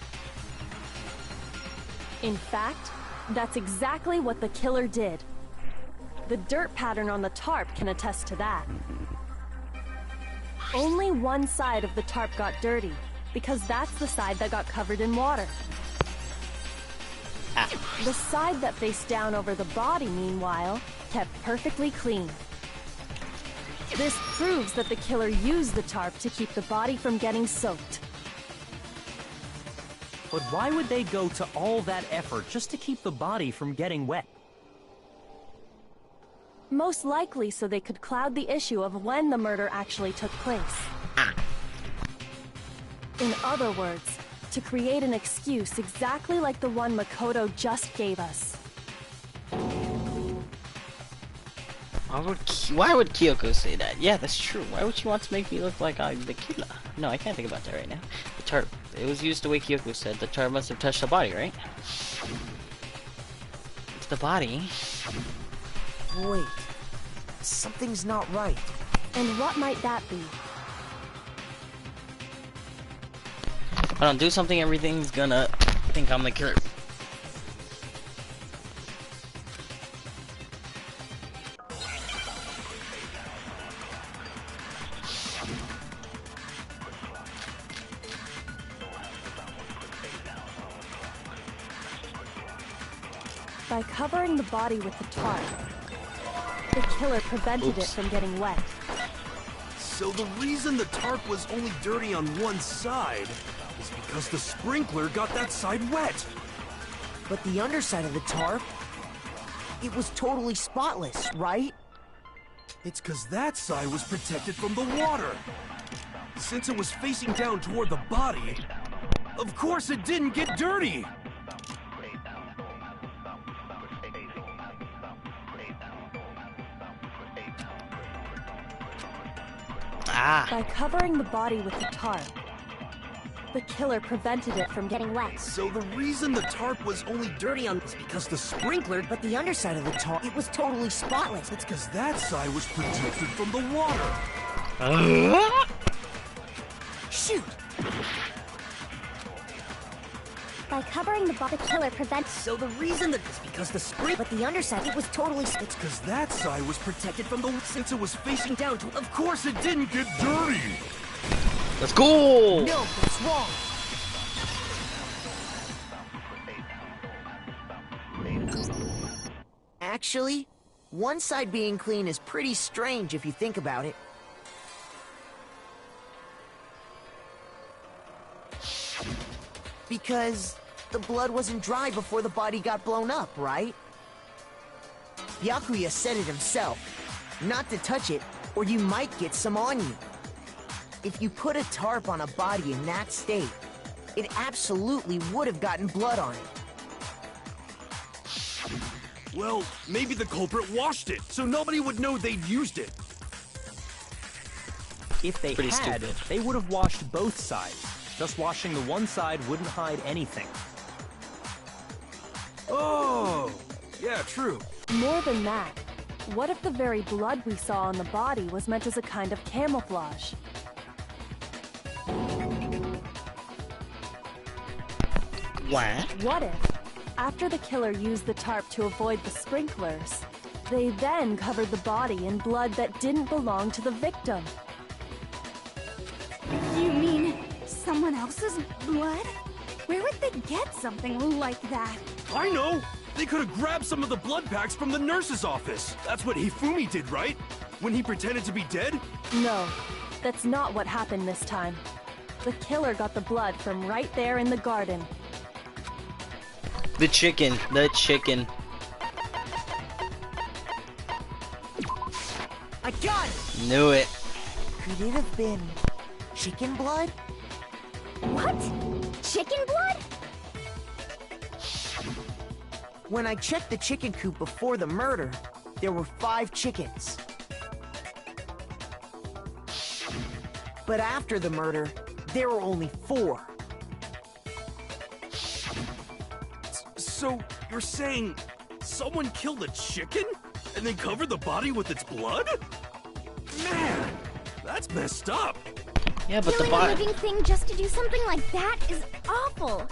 In fact, that's exactly what the killer did. The dirt pattern on the tarp can attest to that. Only one side of the tarp got dirty, because that's the side that got covered in water. The side that faced down over the body, meanwhile, kept perfectly clean. This proves that the killer used the tarp to keep the body from getting soaked. But why would they go to all that effort just to keep the body from getting wet? Most likely so they could cloud the issue of when the murder actually took place. In other words, to create an excuse exactly like the one Makoto just gave us. Why would Kyoko say that? Yeah, that's true. Why would she want to make me look like I'm the killer? No, I can't think about that right now. The tarp. It was used the way Kyoko said. The tarp must have touched the body, right? It's the body. Wait. Something's not right. And what might that be? If I don't do something, everything's gonna think I'm the killer. By covering the body with the tarp, the killer prevented it from getting wet. So the reason the tarp was only dirty on one side is because the sprinkler got that side wet. But the underside of the tarp, it was totally spotless, right? It's because that side was protected from the water. Since it was facing down toward the body, of course it didn't get dirty. By covering the body with the tarp, the killer prevented it from getting wet. So the reason the tarp was only dirty on is because the sprinkler, But the underside of the tarp, it was totally spotless. it's because that side was protected from the water. Shoot! By covering the body, the killer prevents. So the reason that is because the sprinkler, but the underside, it was totally It's because that side was protected from the since it was facing down to. Of course it didn't get dirty. Let's go! No, that's wrong. Actually, one side being clean is pretty strange if you think about it. Because the blood wasn't dry before the body got blown up, right? Byakuya said it himself. Not to touch it, or you might get some on you. If you put a tarp on a body in that state, it absolutely would have gotten blood on it. Well, maybe the culprit washed it, so nobody would know they'd used it. If they Pretty had, stupid. they would have washed both sides. Just washing the one side wouldn't hide anything. Oh, yeah, true. More than that, what if the very blood we saw on the body was meant as a kind of camouflage? What? What if, after the killer used the tarp to avoid the sprinklers, they then covered the body in blood that didn't belong to the victim? You mean someone else's blood? Where would they get something like that? I know! They could have grabbed some of the blood packs from the nurse's office. That's what Hifumi did, right? When he pretended to be dead? No, that's not what happened this time. The killer got the blood from right there in the garden. The chicken. The chicken. I got it! Knew it. Could it have been chicken blood? What? Chicken blood? When I checked the chicken coop before the murder, there were 5 chickens. But after the murder, there were only 4. So, you're saying someone killed a chicken and then covered the body with its blood? Man, that's messed up. Yeah, but the Killing a body. living thing just to do something like that is awful.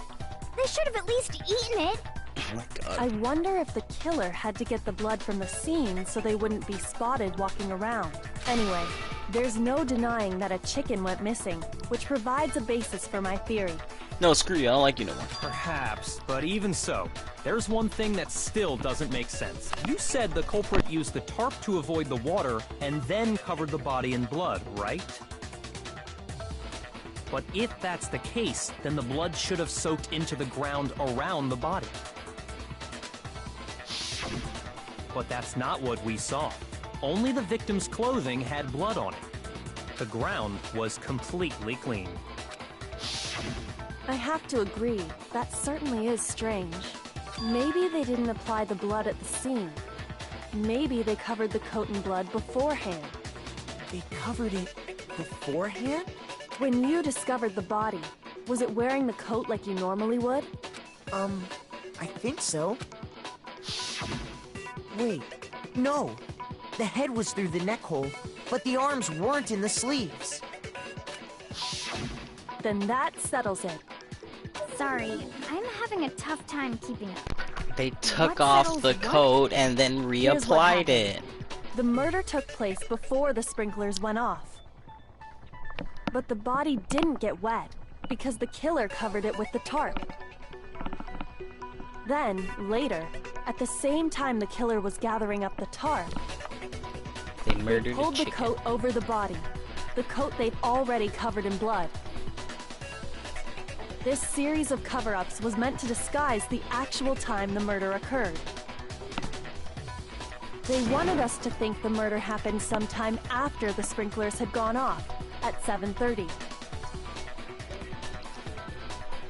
They should have at least eaten it. Oh my god. I wonder if the killer had to get the blood from the scene so they wouldn't be spotted walking around. Anyway, There's no denying that a chicken went missing, which provides a basis for my theory. No, screw you. I don't like you no more. Perhaps, but even so, there's one thing that still doesn't make sense. You said the culprit used the tarp to avoid the water and then covered the body in blood, right? But if that's the case, then the blood should have soaked into the ground around the body. But that's not what we saw. Only the victim's clothing had blood on it. The ground was completely clean. I have to agree, that certainly is strange. Maybe they didn't apply the blood at the scene. Maybe they covered the coat in blood beforehand. They covered it beforehand? When you discovered the body, was it wearing the coat like you normally would? I think so. Wait, no. The head was through the neck hole, but the arms weren't in the sleeves. Then that settles it. Sorry, I'm having a tough time keeping up. They took What off settles the what? coat and then Here's what reapplied happened. it. The murder took place before the sprinklers went off. But the body didn't get wet, because the killer covered it with the tarp. Then, later, at the same time the killer was gathering up the tarp, They they murdered a pulled the chicken. coat over the body, the coat they've already covered in blood. This series of cover-ups was meant to disguise the actual time the murder occurred. They wanted us to think the murder happened sometime after the sprinklers had gone off, at 7:30.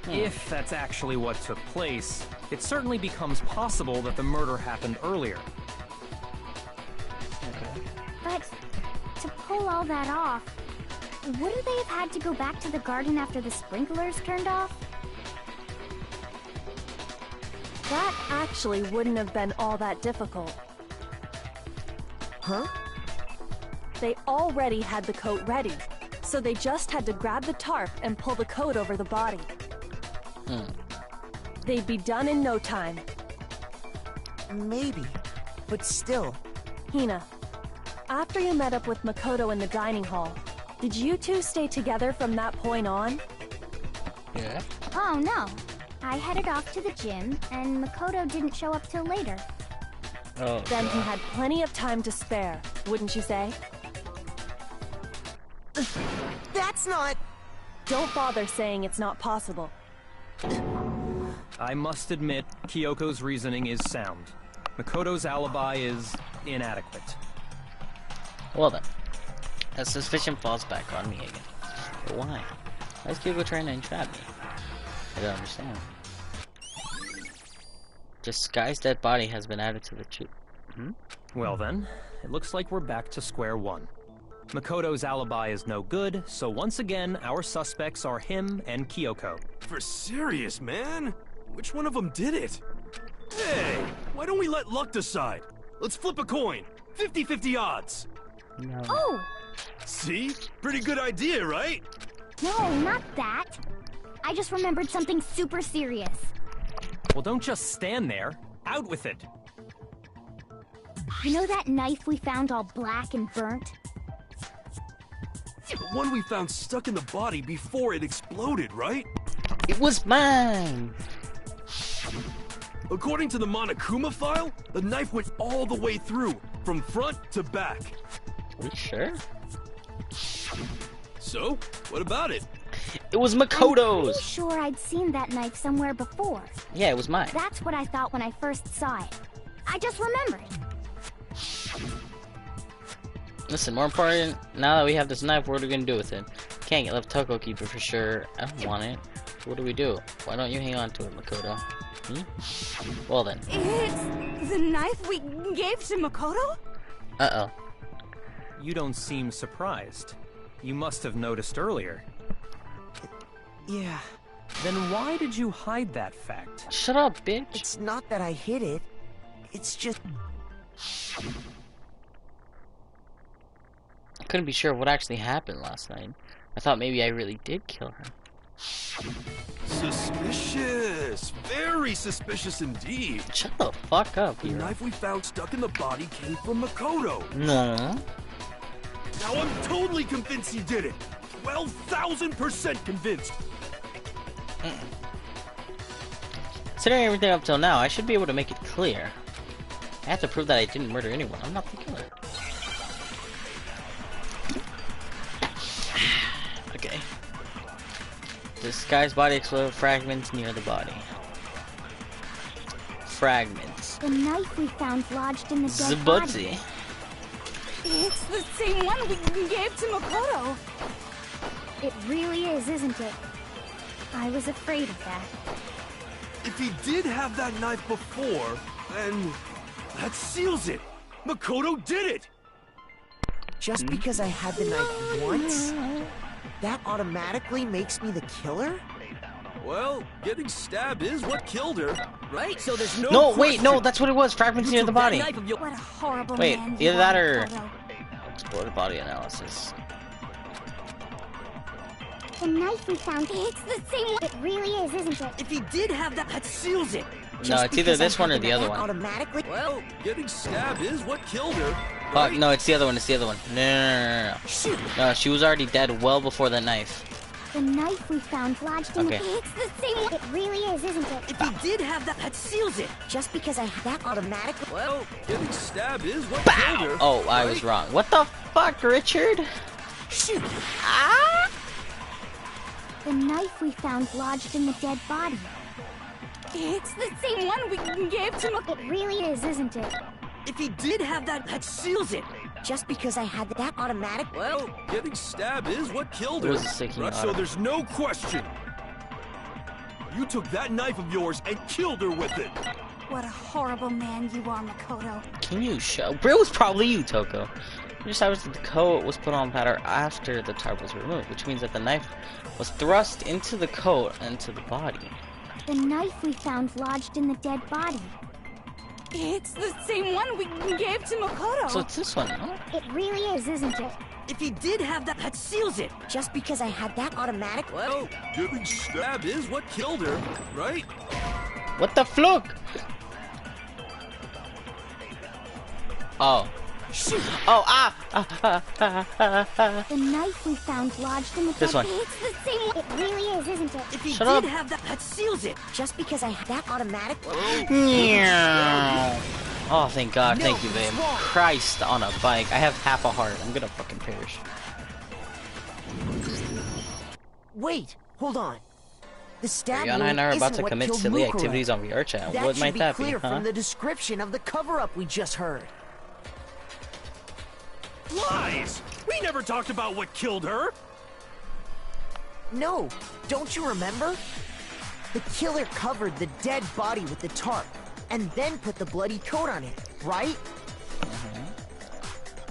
If that's actually what took place, it certainly becomes possible that the murder happened earlier. But to pull all that off, wouldn't they have had to go back to the garden after the sprinklers turned off? That actually wouldn't have been all that difficult. Huh? They already had the coat ready, so they just had to grab the tarp and pull the coat over the body. They'd be done in no time. Maybe, but still. Hina, after you met up with Makoto in the dining hall, did you two stay together from that point on? Yeah. Oh no. I headed off to the gym, and Makoto didn't show up till later. Oh. Then he had plenty of time to spare, wouldn't you say? That's not... Don't bother saying it's not possible. I must admit, Kyoko's reasoning is sound. Makoto's alibi is inadequate. Well then, that suspicion falls back on me again. But why? Why is Kyoko trying to entrap me? I don't understand. Disguised dead body has been added to the Well then, it looks like we're back to square one. Makoto's alibi is no good, so once again, our suspects are him and Kyoko. For serious, man? Which one of them did it? Hey, why don't we let luck decide? Let's flip a coin. 50-50 odds. No. Oh! See? Pretty good idea, right? No, not that. I just remembered something super serious. Well, don't just stand there. Out with it. You know that knife we found all black and burnt? The one we found stuck in the body before it exploded, right? It was mine! According to the Monokuma file, the knife went all the way through, from front to back. Are we sure? So, what about it? It was I'm pretty Makoto's! sure I'd seen that knife somewhere before. Yeah, it was mine. That's what I thought when I first saw it. I just remembered. Listen, more important, now that we have this knife, what are we gonna do with it? Can't get left Toko keep it for sure. I don't want it. What do we do? Why don't you hang on to it, Makoto? Well then. It's the knife we gave to Makoto? Uh-oh. You don't seem surprised. You must have noticed earlier. Yeah, Then why did you hide that fact? Shut up, bitch! it's not that I hid it. It's just... I couldn't be sure what actually happened last night. I thought maybe I really did kill her. Suspicious! Very suspicious indeed. Shut the fuck up, The hero. knife we found stuck in the body came from Makoto. No. Now I'm totally convinced he did it. 12,000% convinced. Considering everything up till now, I should be able to make it clear. I have to prove that I didn't murder anyone. I'm not the killer. Okay. This guy's body exploded, fragments near the body. Fragments. The knife we found lodged in the dead body. Zbutzi. It's the same one we gave to Makoto. It really is, isn't it? I was afraid of that. If he did have that knife before, then that seals it. Makoto did it. Just because I had the knife once, that automatically makes me the killer? Well, getting stabbed is what killed her, right? So there's no. No, wait, no, that's what it was. Fragments near the body. What a horrible Wait, man either you that are, or Makoto. exploded body analysis. The knife we found, it's the same one. It really is, isn't it? If he did have that seals it. No, it's either this one or the other one. Automatically. Well, getting stabbed is what killed her. Fuck, no, it's the other one. It's the other one. No. Shoot. No, she was already dead well before the knife. The knife we found lodged in Okay. the... It's the same one. It really is, isn't it? If he did have that seals it. Just because I had that automatically. Well, getting stabbed is what killed her. Oh, I was wrong. What the fuck, Richard? Shoot. The knife we found lodged in the dead body. It's the same one we gave to Makoto. It really is, isn't it? If he did have that seals it. Just because I had that automatic. Well, getting stabbed is what killed It her. was a sticking Right, auto. so there's no question. You took that knife of yours and killed her with it. What a horrible man you are, Makoto. Can you show? It was probably you, Toko. It just happens that the coat was put on powder after the tarp was removed, which means that the knife was thrust into the coat and to the body. The knife we found lodged in the dead body. It's the same one we gave to Makoto. So it's this one, no? It really is, isn't it? If he did have that seals it. Just because I had that automatic. Well, getting stabbed is what killed her, right? What the fluke? Oh. Shoot. Oh, The knife we found lodged in the This dead one. It's the same one. It really is, isn't it? If he Shut did up. have that seals it. Just because I had that automatic. Oh, thank God. No, Thank you, babe. it's wrong. Christ on a bike. I have half a heart. I'm gonna fucking perish. Wait, hold on. The stab Rihanna and I are wound about isn't to what commit killed silly Mukuro. activities on VR chat. That What should might be that be, clear huh? from the description of the cover-up we just heard. Lies! We never talked about what killed her. No, don't you remember? The killer covered the dead body with the tarp, and then put the bloody coat on it, right?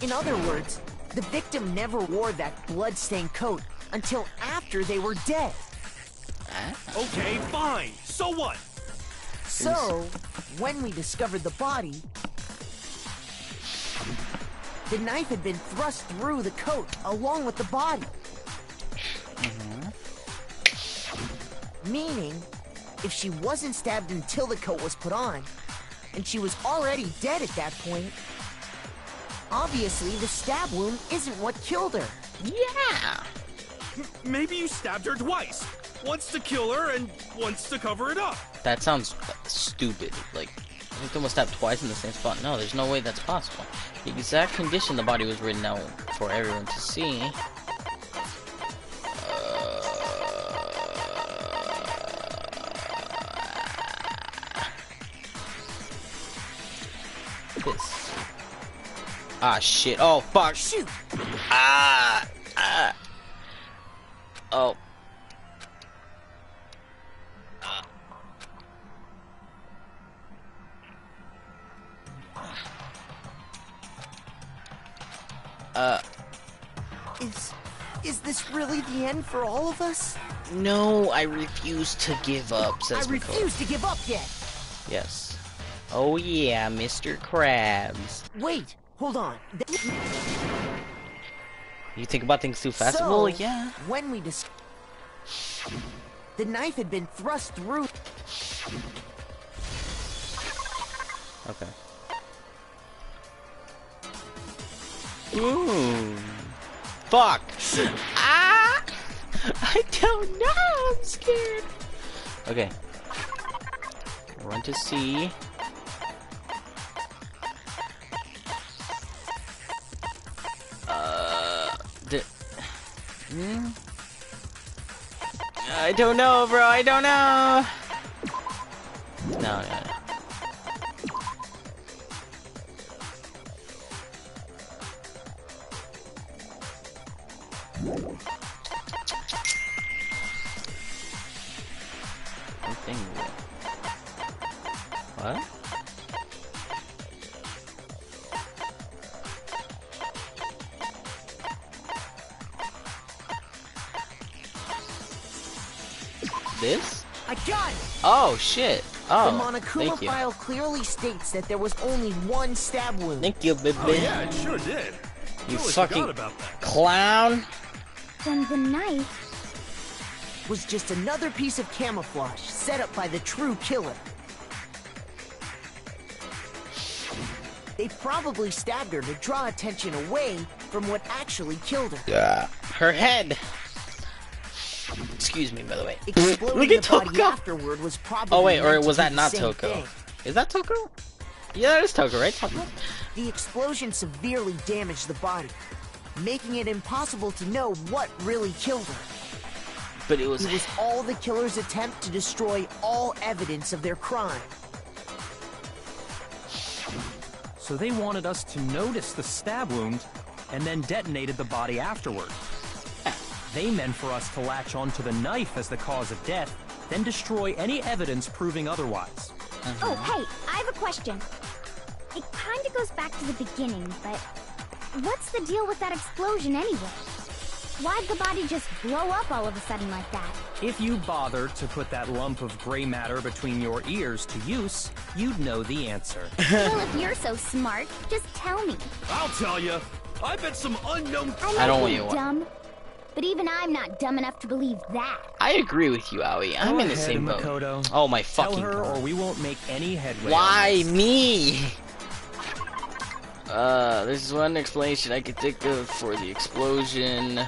In other words, the victim never wore that blood-stained coat until after they were dead. Okay, fine. So what? So, when we discovered the body, the knife had been thrust through the coat along with the body. Meaning, if she wasn't stabbed until the coat was put on, and she was already dead at that point, obviously the stab wound isn't what killed her. Yeah! Maybe you stabbed her twice. Once to kill her and once to cover it up. That sounds stupid. Like, the victim was stabbed twice in the same spot. No, there's no way that's possible. The exact condition the body was written out for everyone to see. This. Ah, shit. Oh, fuck. Shoot! Oh. Is this really the end for all of us? No, I refuse to give up, says I refuse to give up yet. Yes. Oh yeah, Mr. Krabs. Wait, hold on. You think about things too fast? So, Well, yeah. when we the knife had been thrust through. Okay. Ooh. fuck? Ah! I don't know. I'm scared. Okay. Run to C. I don't know, bro. I don't know. No. What? This? I got it! Oh, shit. Oh, the Monokuma file clearly states that there was only one stab wound. Thank you, baby. Oh, yeah, it sure did. You Totally fucking forgot about that. clown. Then the knife was just another piece of camouflage set up by the true killer. They probably stabbed her to draw attention away from what actually killed her. Yeah. Her head. Excuse me, by the way. Exploding Look at the body Toko. afterward was probably Oh wait, or meant to was do that the not same Toko? thing. Is that Toko? Yeah, that is Toko, right? Toko? The explosion severely damaged the body, making it impossible to know what really killed her. But it was all the killer's attempt to destroy all evidence of their crime. So they wanted us to notice the stab wound and then detonated the body afterward. They meant for us to latch onto the knife as the cause of death, then destroy any evidence proving otherwise. Oh, hey, I have a question. It kind of goes back to the beginning, but what's the deal with that explosion anyway? Why'd the body just blow up all of a sudden like that? If you bothered to put that lump of gray matter between your ears to use, you'd know the answer. Well, if you're so smart, just tell me. I'll tell you. I bet some unknown... I don't want you to. Dumb. But even I'm not dumb enough to believe that. I agree with you, Aoi. I'm Go in the ahead, same boat. Makoto. Oh my Tell fucking her god. or we won't make any headway. Why me? There's one explanation I could think of for the explosion.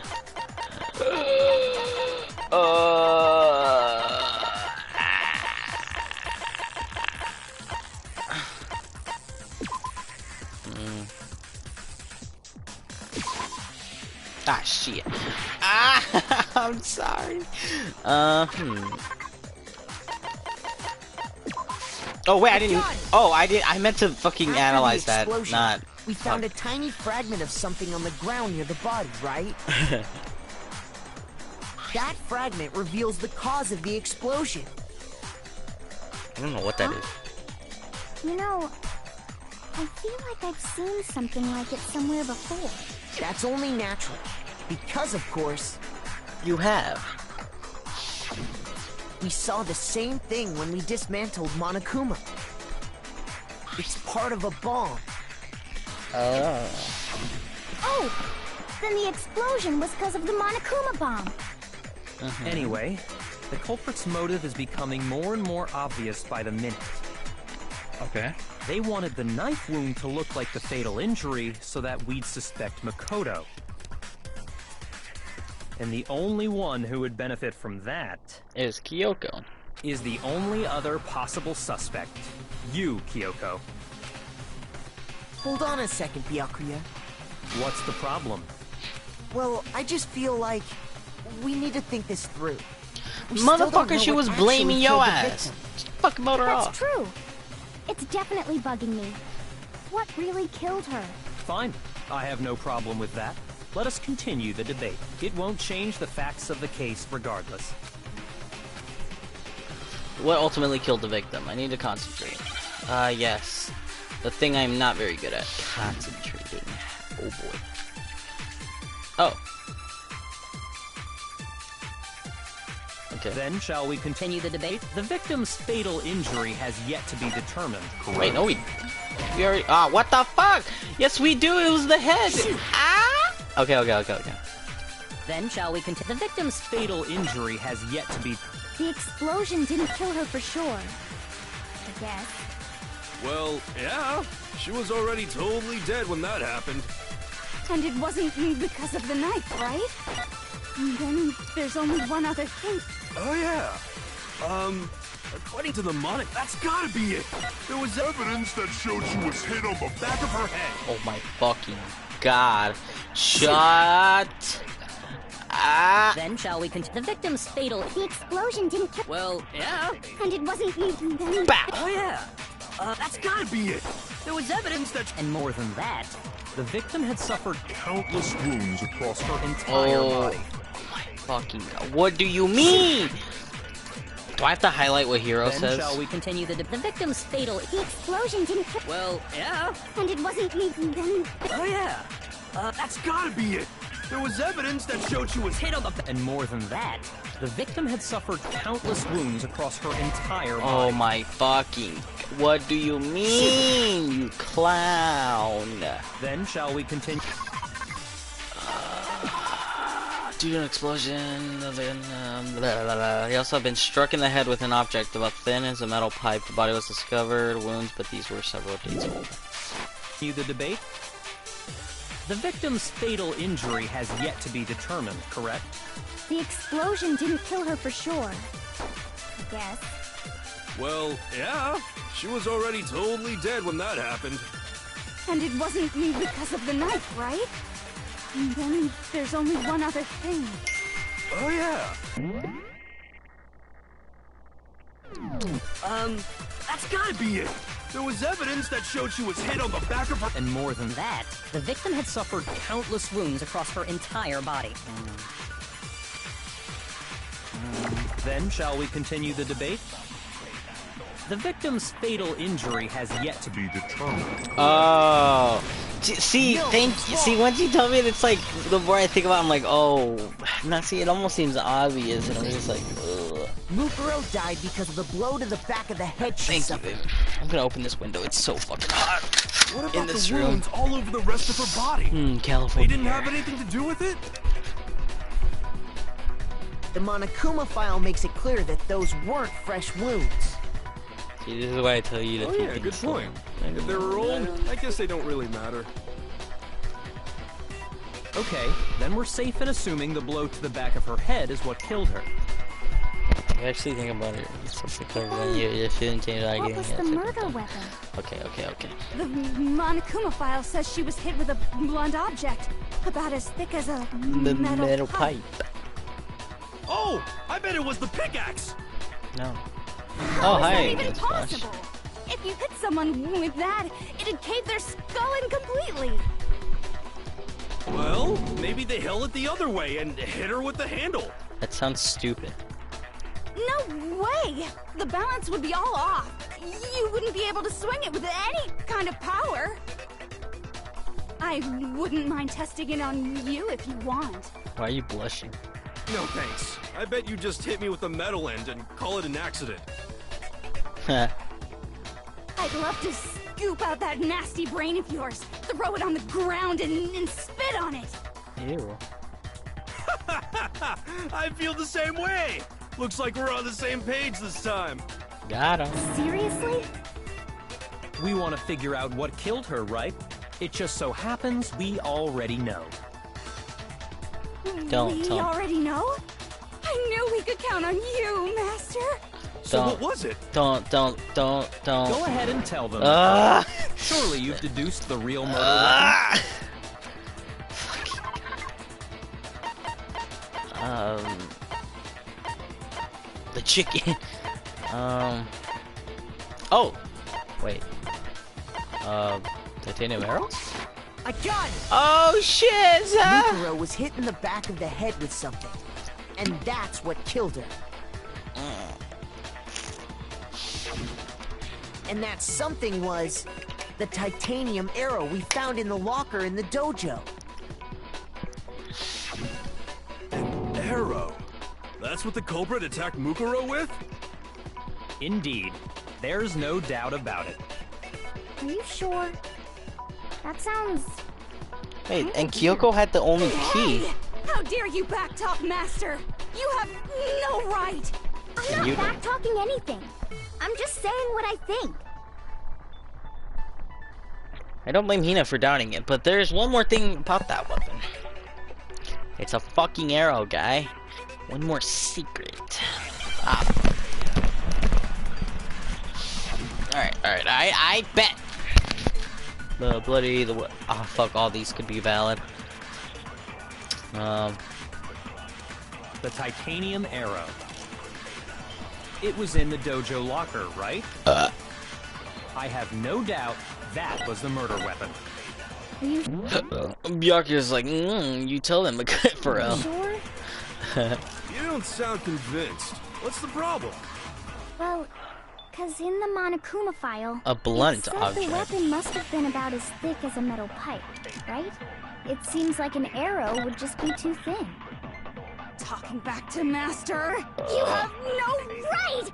Ah, shit. Ah, I'm sorry. Oh wait, I didn't. Oh, I did. I meant to fucking After analyze the that. explosion, Not. We found a tiny fragment of something on the ground near the body, right? That fragment reveals the cause of the explosion. I don't know what that is. You know, I feel like I've seen something like it somewhere before. That's only natural. Because, of course, You have. we saw the same thing when we dismantled Monokuma. It's part of a bomb. Oh! Then the explosion was because of the Monokuma bomb. Anyway, the culprit's motive is becoming more and more obvious by the minute. Okay. They wanted the knife wound to look like the fatal injury so that we'd suspect Makoto. And the only one who would benefit from that Is Kyoko. is the only other possible suspect. You, Kyoko. Hold on a second, Byakuya. What's the problem? Well, I just feel like we need to think this through. We still don't know Motherfucker, she what was actually blaming killed your the ass. victim. Just fucking motor That's off. true. It's definitely bugging me. What really killed her? Fine. I have no problem with that. Let us continue the debate. It won't change the facts of the case regardless. What ultimately killed the victim? I need to concentrate. Yes. The thing I'm not very good at. Concentrating. Oh boy. Oh. Okay. Then shall we continue the debate? The victim's fatal injury has yet to be determined, correct? Wait, no, we already. Ah, what the fuck? Yes, we do. It was the head. Ah. Okay. Then shall we continue? The victim's fatal injury has yet to be... The explosion didn't kill her for sure. I guess. Well, yeah. She was already totally dead when that happened. And it wasn't because of the knife, right? And then there's only one other thing. Oh yeah. According to the monitor, that's gotta be it. There was evidence that showed she was hit on the back of her head. Oh my fucking god. Shut. Then shall we continue? The victim's fatal. The explosion didn't kill. Well, yeah. And it wasn't then. Bah! Oh yeah. That's gotta be it. There was evidence that. And more than that, The victim had suffered countless wounds across her entire body. My fucking god. What do you mean? Do I have to highlight what Hero then says? shall we continue the victim's fatal? The explosion didn't kill. Well, yeah. And it wasn't then. Oh yeah. That's gotta be it. There was evidence that showed she was hit on the. And more than that, the victim had suffered countless wounds across her entire body. Oh my fucking. What do you mean, you clown? Then shall we continue? Due to an explosion, he also had been struck in the head with an object about thin as a metal pipe. The body was discovered, wounds, but these were several days old. Continue the debate? The victim's fatal injury has yet to be determined, correct? The explosion didn't kill her for sure. I guess. Well, yeah. She was already totally dead when that happened. And it wasn't because of the knife, right? And then there's only one other thing. Oh yeah. That's gotta be it. There was evidence that showed she was hit on the back of her. And more than that, the victim had suffered countless wounds across her entire body. Then shall we continue the debate? The victim's fatal injury has yet to be determined. Oh, see, see, once you tell me it, it's like the more I think about it, I'm like, oh, not see, it almost seems obvious, and I'm just like, ugh. Mukuro died because of the blow to the back of the head she Thank you, suffered. baby. I'm gonna open this window. It's so fucking hot. What about in this the room. wounds all over the rest of her body? They California. didn't have anything to do with it? The Monokuma file makes it clear that those weren't fresh wounds. See, this is why I tell you to Oh take yeah, things good slow. point. If they were old, I guess they don't really matter. Okay, then we're safe in assuming the blow to the back of her head is what killed her. I actually think about it. It's just because you shouldn't change that What again. was Yeah, the it's murder okay. weapon? Okay. The Monokuma file says she was hit with a blunt object, about as thick as a The metal pipe. Oh, I bet it was the pickaxe. No. How Oh, is hi. that even It's Flash. possible? If you hit someone with that, it'd cave their skull in completely. Well, maybe they held it the other way and hit her with the handle. That sounds stupid. No way! The balance would be all off. You wouldn't be able to swing it with any kind of power. I wouldn't mind testing it on you if you want. Why are you blushing? No thanks. I bet you just hit me with a metal end and call it an accident. I'd love to scoop out that nasty brain of yours, throw it on the ground, and spit on it. Ew. I feel the same way. Looks like we're on the same page this time. Got him. Seriously? We want to figure out what killed her, right? It just so happens we already know. Don't We tell me. already know? I knew we could count on you, Master. So Don't. what was it? Don't. Go ahead and tell them. Ah! Surely you've deduced the real murder Ah! The chicken. Oh, wait. Titanium arrows? I got it! Oh shit! Mukuro was hit in the back of the head with something. And that's what killed her. And that something was the titanium arrow we found in the locker in the dojo. An arrow. That's what the culprit attacked Mukuro with? Indeed. There's no doubt about it. Are you sure? That sounds... Wait, and Kyoko had the only key. Hey! How dare you backtalk, Master? You have no right. I'm not You- back-talking anything. I'm just saying what I think. I don't blame Hina for doubting it, but there's one more thing about that weapon. It's a fucking arrow, guy. One more secret. Ah. Alright, I bet. Oh fuck, all these could be valid. The titanium arrow. It was in the dojo locker, right? I have no doubt that was the murder weapon. Byakuya's like, you tell them, for real. Sure? You don't sound convinced. What's the problem? Well, cause in the Monokuma file, A blunt it said object. the weapon must have been about as thick as a metal pipe, right? It seems like an arrow would just be too thin. Talking back to Master. You have no right!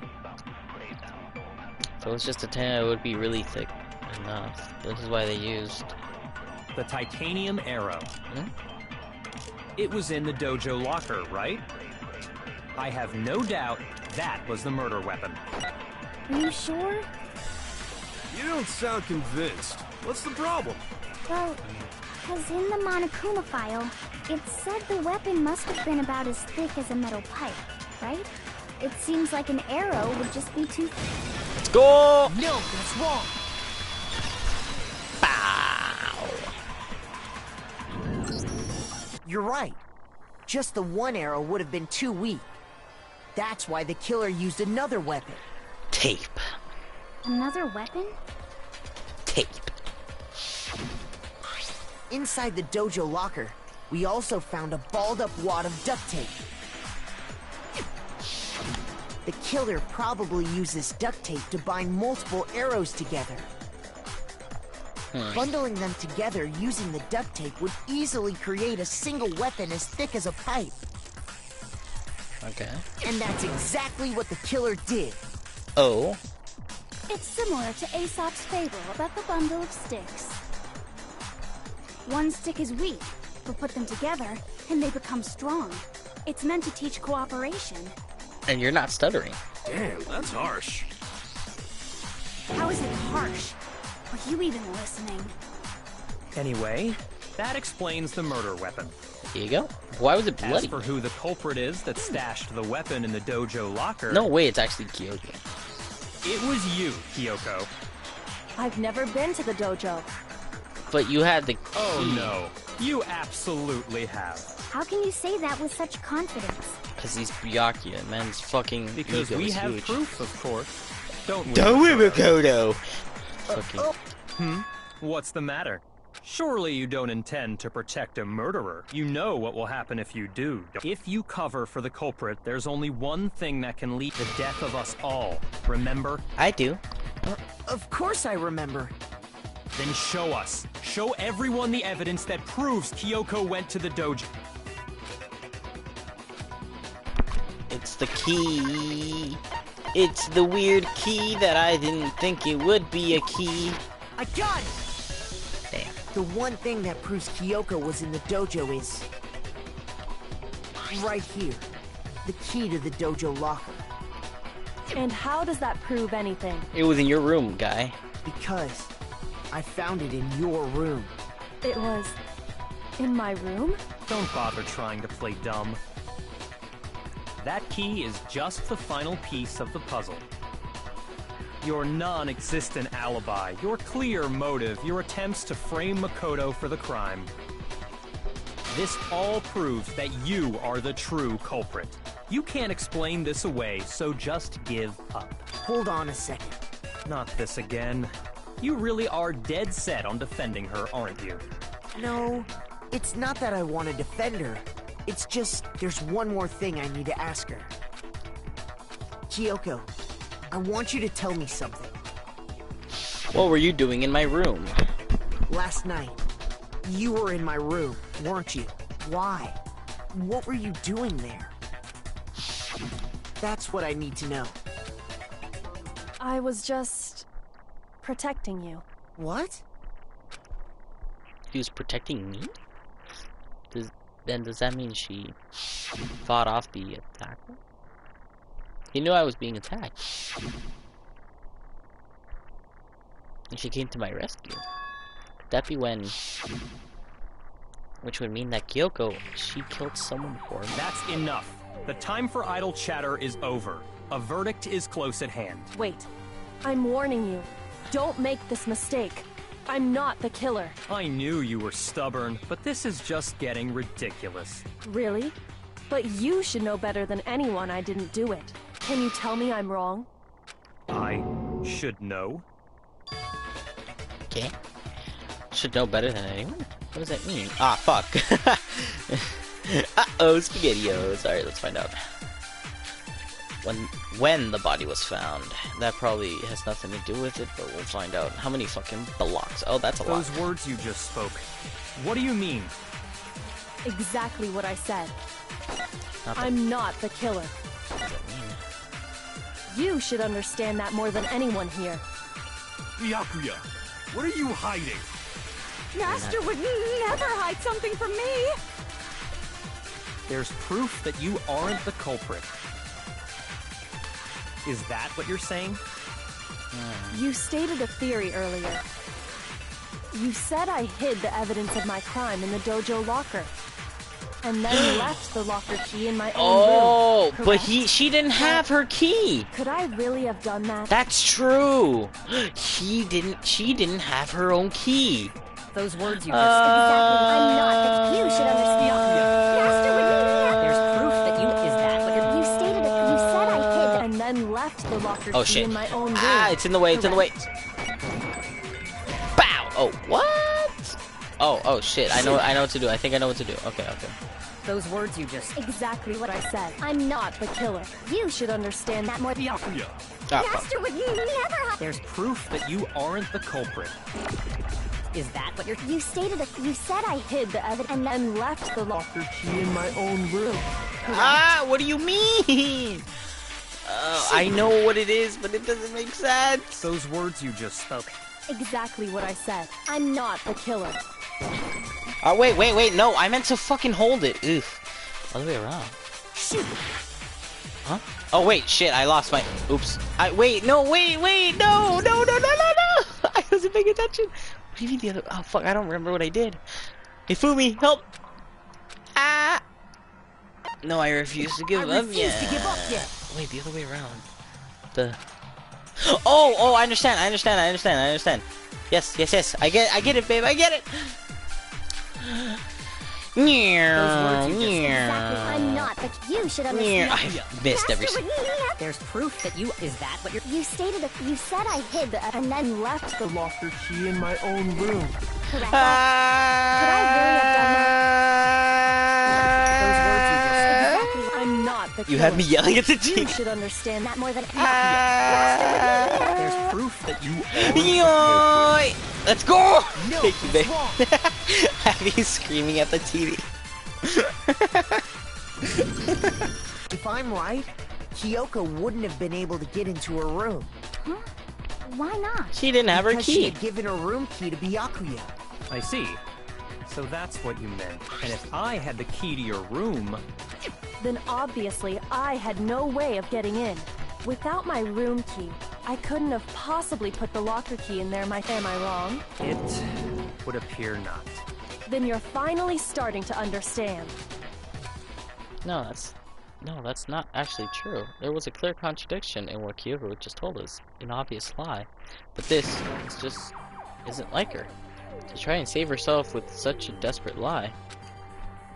So it's just a 10, it would be really thick enough. This is why they used. The titanium arrow. It was in the dojo locker, right? I have no doubt that was the murder weapon. Are you sure? You don't sound convinced. What's the problem? Well, cause in the Monokuma file, it said the weapon must have been about as thick as a metal pipe, right? It seems like an arrow would just be too thick. Let's go! No, that's wrong. Bow! You're right. Just the one arrow would have been too weak. That's why the killer used another weapon. Tape. Another weapon? Tape. Inside the dojo locker, we also found a balled-up wad of duct tape. The killer probably used this duct tape to bind multiple arrows together. Bundling them together using the duct tape would easily create a single weapon as thick as a pipe. Okay. And that's exactly what the killer did. Oh. It's similar to Aesop's fable about the bundle of sticks. One stick is weak, but put them together, and they become strong. It's meant to teach cooperation. And you're not stuttering. Damn, that's harsh. How is it harsh? Are you even listening? Anyway, that explains the murder weapon. Here you go. Why was it As bloody? for who the culprit is that stashed the weapon in the dojo locker... No way, it's actually Kyoko. It was you, Kyoko. I've never been to the dojo. But you had the key. Oh no, you absolutely have. How can you say that with such confidence? Because he's Byakuya, man's fucking Because ego we is have huge. proof, of course. Don't we? Don't we, Makoto? Fucking. What's the matter? Surely you don't intend to protect a murderer. You know what will happen if you do. If you cover for the culprit, there's only one thing that can lead to the death of us all. Remember? I do. Of course I remember. Then show us. Show everyone the evidence that proves Kyoko went to the dojo. It's the key. It's the weird key that I didn't think it would be a key. I got it! Damn. The one thing that proves Kyoko was in the dojo is... right here. The key to the dojo locker. And how does that prove anything? It was in your room, guy. Because I found it in your room. It was in my room? Don't bother trying to play dumb. That key is just the final piece of the puzzle. Your non-existent alibi, your clear motive, your attempts to frame Makoto for the crime. This all proves that you are the true culprit. You can't explain this away, so just give up. Hold on a second. Not this again. You really are dead set on defending her, aren't you? No, it's not that I want to defend her. It's just, there's one more thing I need to ask her. Kyoko, I want you to tell me something. What were you doing in my room? Last night, you were in my room, weren't you? Why? What were you doing there? That's what I need to know. I was just protecting you. What? He was protecting me? Does that mean she fought off the attacker? He knew I was being attacked. And she came to my rescue. that'd be when... Which would mean that Kyoko, she killed someone for me. That's enough. The time for idle chatter is over. A verdict is close at hand. Wait. I'm warning you. Don't make this mistake. I'm not the killer. I knew you were stubborn, but this is just getting ridiculous. Really? But you should know better than anyone I didn't do it. Can you tell me I'm wrong? I should know. Okay. Should know better than anyone? What does that mean? Ah, fuck. Uh-oh, SpaghettiOs. Alright, let's find out. When the body was found. That probably has nothing to do with it, but we'll find out. How many fucking blocks? Oh, that's a lot. Those words you just spoke. What do you mean? Exactly what I said. Not I'm not the killer. What does that mean? You should understand that more than anyone here. Byakuya, what are you hiding? Master would never hide something from me! There's proof that you aren't the culprit. Is that what you're saying? You stated a theory earlier. You said I hid the evidence of my crime in the dojo locker. And then left the locker key in my own room. But she didn't have her key. Could I really have done that? That's true. She didn't have her own key. Those words you Exactly. I'm not the... You should understand. Master would never... There's proof that you... Is that what you're... You stated it. You said I hid... And then left the locker Oh key shit. in my own room. Ah, it's in the way, it's in the way. Bow! Oh, what? Oh shit. I know what to do. I think I know what to do. Okay. Those words you just... Exactly what I said. I'm not the killer. You should understand that more... Byakuya. Ah, fuck. Master would never... There's proof that you aren't the culprit. Is that what you're... You stated it. You said I hid the evidence... And then left the locker Key in my own room. Ah, what do you mean? I know what it is, but it doesn't make sense. Those words you just spoke. Exactly what I said. I'm not the killer. Oh, wait, no, I meant to fucking hold it. Oof. Other way around. Shoot! Huh? Oh, wait, shit, I lost my... Oops. Wait, no! I wasn't paying attention. What do you mean the other... Oh, fuck, I don't remember what I did. Hey, Fumi, help! Ah! No, I refuse to give up yet. Wait, the other way around. Oh, I understand. Yes. I get it, babe, I get it! Exactly. I'm not the... You should understand. I missed every... Master would never... There's proof that you... Is that what you're... You stated it. You said I hid the... And then left the... Locker key in my own room. Correct. Could I really have done Those words you just... Exactly. I'm not the killer. You have me yelling at the You TV. should understand that more than... There's proof that you aren't the culprit. Let's go! No, Thank you, babe. it's wrong. Have you screaming at the TV. If I'm right, Kyoko wouldn't have been able to get into her room. Huh? Why not? She didn't have her Because she key. had given her room key to Byakuya. I see. So that's what you meant. And if I had the key to your room... Then obviously I had no way of getting in. Without my room key, I couldn't have possibly put the locker key in there, am I wrong? It would appear not. Then you're finally starting to understand. No, that's not actually true. There was a clear contradiction in what Kyoko just told us. An obvious lie. But this just isn't like her. To try and save herself with such a desperate lie.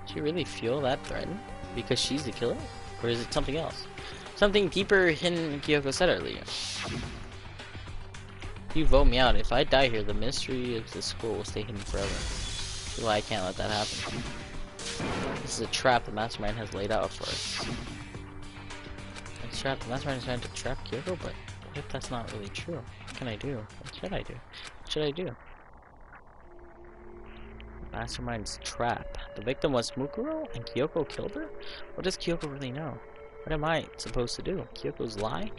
Does she really feel that threatened? Because she's the killer? Or is it something else? Something deeper hidden in Kyoko said earlier. You vote me out. If I die here, the mystery of the school will stay hidden forever. That's why I can't let that happen. This is a trap the mastermind has laid out for us. A trap the mastermind is trying to trap Kyoko, but what if that's not really true? What can I do? What should I do? What should I do? Mastermind's trap. The victim was Mukuro and Kyoko killed her? What does Kyoko really know? What am I supposed to do? Kyoko's lie?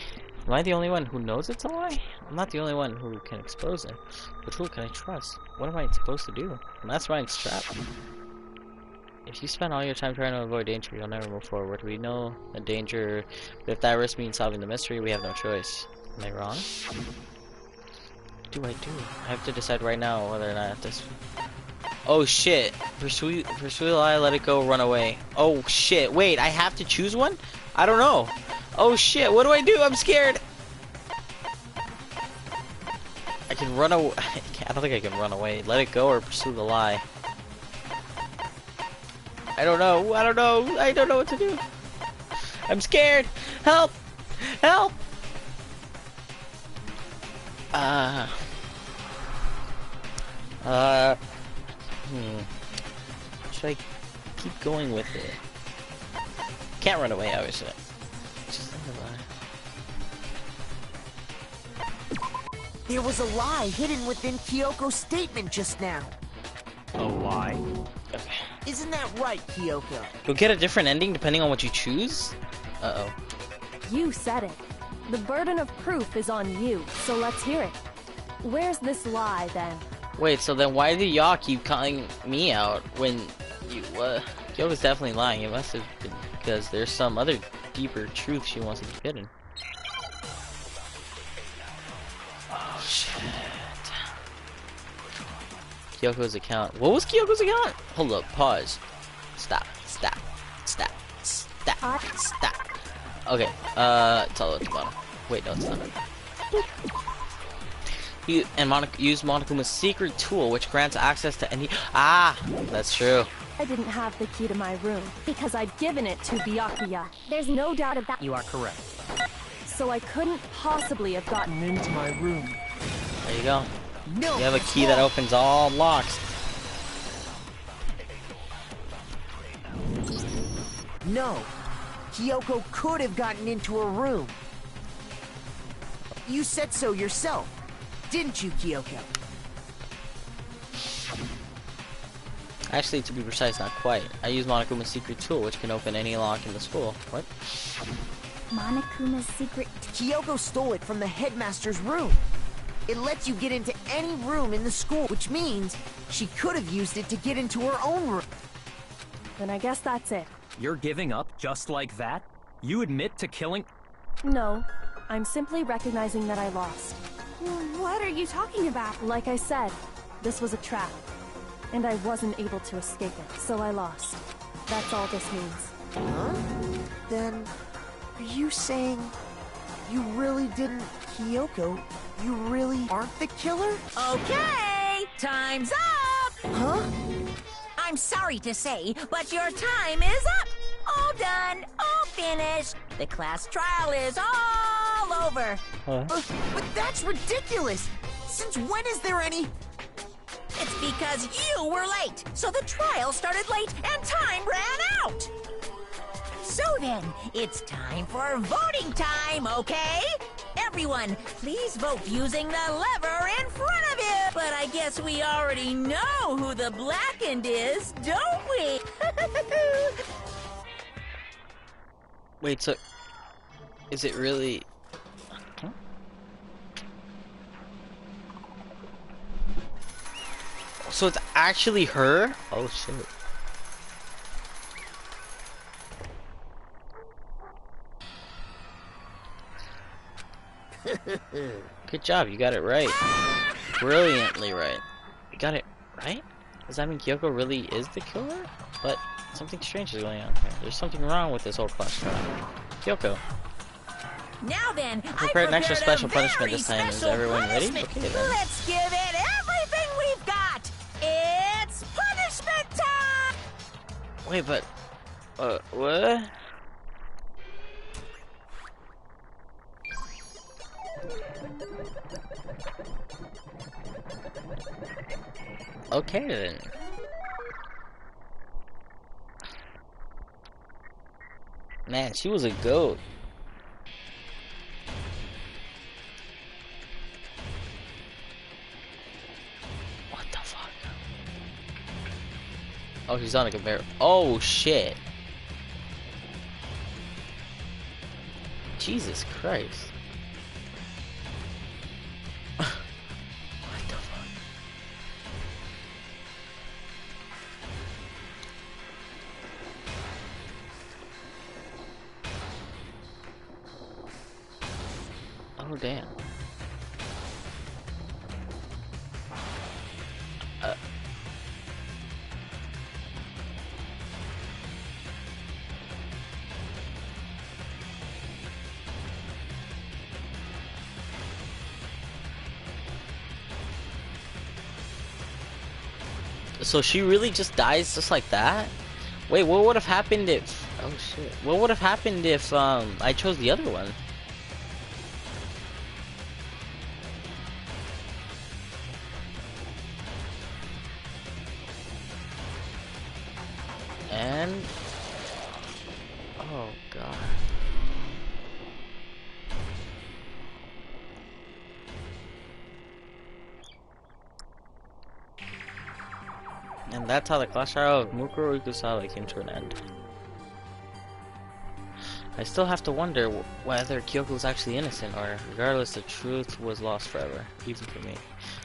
Am I the only one who knows it's a lie? I'm not the only one who can expose it. But who can I trust? What am I supposed to do? Mastermind's trap. If you spend all your time trying to avoid danger, you'll never move forward. We know the danger, but if that risk means solving the mystery, we have no choice. Am I wrong? do I do? I have to decide right now whether or not this. Oh shit! Pursue the lie, let it go, run away. Oh shit! Wait, I have to choose one? I don't know. Oh shit! What do I do? I'm scared. I can run away. I don't think I can run away. Let it go or pursue the lie. I don't know. I don't know. I don't know what to do. I'm scared. Help! Help! Should I keep going with it? Can't run away, obviously. Just There was a lie hidden within Kyoko's statement just now. A lie? okay. Isn't that right, Kyoko? You'll get a different ending depending on what you choose? Uh-oh. You said it. The burden of proof is on you, so let's hear it. Where's this lie, then? Wait, so then why do y'all keep calling me out when you, Kyoko's definitely lying. It must have been because there's some other deeper truth she wants to be hidden. Oh, shit. Kyoko's account. What was Kyoko's account? Hold up, pause. Stop, stop, stop, stop, stop. Okay, it's all at the bottom. Wait, no, it's not. Use Monokuma's secret tool, which grants access to any. Ah, that's true. I didn't have the key to my room because I'd given it to Byakuya. There's no doubt about that. You are correct. So I couldn't possibly have gotten into my room. There you go. No, You have a key that opens all locks. No. Kyoko could have gotten into her room. You said so yourself, didn't you, Kyoko? Actually, to be precise, not quite. I use Monokuma's secret tool, which can open any lock in the school. What? Monokuma's secret. Kyoko stole it from the headmaster's room. It lets you get into any room in the school, which means she could have used it to get into her own room. Then I guess that's it. You're giving up just like that? You admit to killing... No, I'm simply recognizing that I lost. What are you talking about? Like I said, this was a trap. And I wasn't able to escape it, so I lost. That's all this means. Huh? Then, are you saying you really didn't, Kyoko? You really aren't the killer? Okay, time's up! Huh? I'm sorry to say, but your time is up! All done, all finished. The class trial is all over. Huh? But that's ridiculous! Since when is there any... It's because you were late, so the trial started late and time ran out. So then, it's time for voting time, okay? Everyone, please vote using the lever in front of you. But I guess we already know who the blackened is, don't we? Wait, so... Is it really... Huh? So it's actually her? Oh, shit. Good job, you got it right. Brilliantly right. You got it right? Does that mean Kyoko really is the killer? But something strange is going on here. There's something wrong with this whole class trial. Kyoko. Now then, Prepare an extra special punishment this time. Is everyone ready? Okay then. Let's give it everything we've got. It's punishment time! Wait, but... what? Okay then. Man, she was a goat. What the fuck? Oh, she's on a conveyor. Oh shit. Jesus Christ. What the fuck? Oh damn. So she really just dies just like that? Wait, what would have happened if... Oh shit. What would have happened if I chose the other one? And... Oh god. And that's how the class trial of Mukuro Ikusawa came to an end. I still have to wonder whether Kyoko was actually innocent, or regardless, the truth was lost forever, even for me.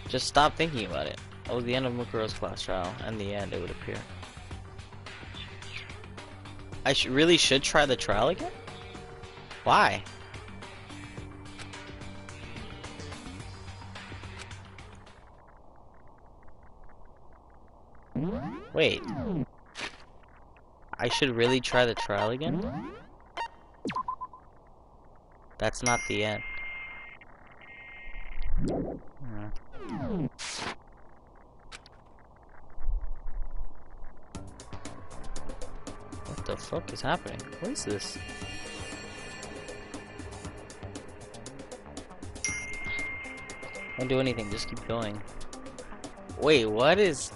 Just stop thinking about it. That was the end of Mukuro's class trial, and the end, it would appear. I really should try the trial again? Why? Wait. I should really try the trial again? That's not the end. What the fuck is happening? What is this? Don't do anything, just keep going. Wait, what is...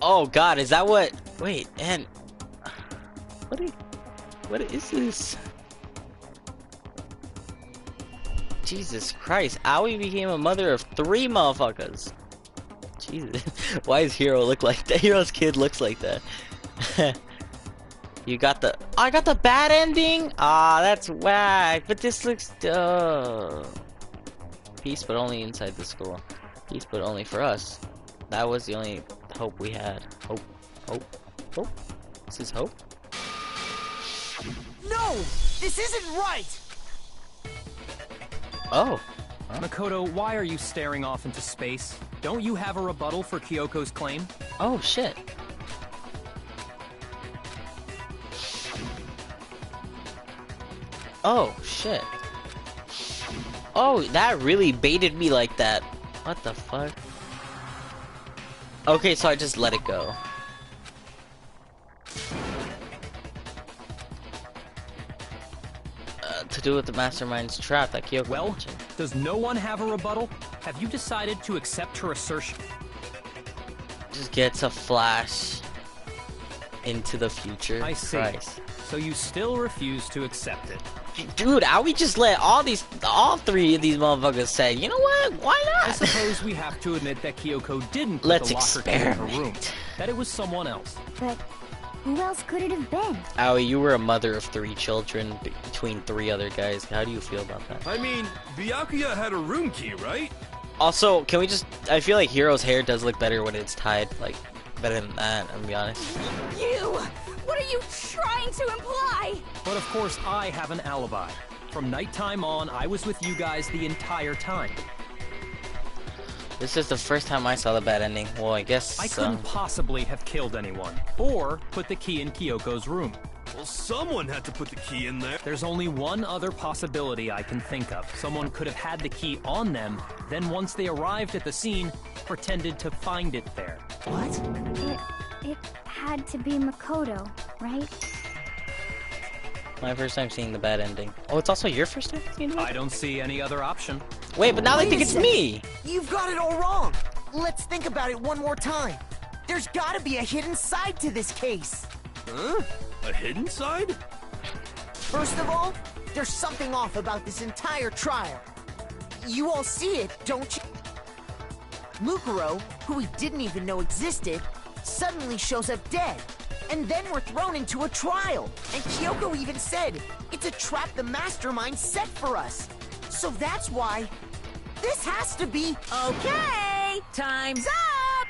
Oh god, is that what... Wait, and... What is this? Jesus Christ, Aoi became a mother of 3 motherfuckers. Jesus. Why does Hiro look like that? Hiro's kid looks like that. You got the... I got the bad ending? Ah, that's whack. But this looks... Peace, but only inside the school. Peace, but only for us. That was the only hope we had. Hope. Hope. Hope? This is hope? No! This isn't right! Oh. Huh? Makoto, why are you staring off into space? Don't you have a rebuttal for Kyoko's claim? Oh, shit. Oh, shit. Oh, that really baited me like that. What the fuck? Okay, so I just let it go. To do with the mastermind's trap that Kyoko mentioned. Does no one have a rebuttal? Have you decided to accept her assertion? Just gets a flash into the future. I see. Christ. So you still refuse to accept it? Dude, how we just let all 3 of these motherfuckers say, you know what? Why not? I suppose we have to admit that Kyoko didn't put Let's the locker key in her room. experiment. That it was someone else. But who else could it have been? Aoi, you were a mother of 3 children between 3 other guys. How do you feel about that? I mean, Byakuya had a room key, right? Also, can we just... I feel like Hiro's hair does look better when it's tied. Like, better than that, I'm gonna be honest. You! What are you trying to imply? But of course, I have an alibi. From nighttime on, I was with you guys the entire time. This is the first time I saw the bad ending. Well, I guess... I couldn't possibly have killed anyone, or put the key in Kyoko's room. Well, someone had to put the key in there. There's only one other possibility I can think of. Someone could have had the key on them, then once they arrived at the scene, pretended to find it there. What? It had to be Makoto, right? My first time seeing the bad ending. Oh, it's also your first time seeing the bad ending? I don't see any other option. Wait, but now they think it's me! You've got it all wrong! Let's think about it one more time. There's gotta be a hidden side to this case. Huh? A hidden side? First of all, there's something off about this entire trial. You all see it, don't you? Mukuro, who we didn't even know existed, suddenly shows up dead. And then we're thrown into a trial. And Kyoko even said, it's a trap the mastermind set for us. So that's why this has to be... Okay, time's up!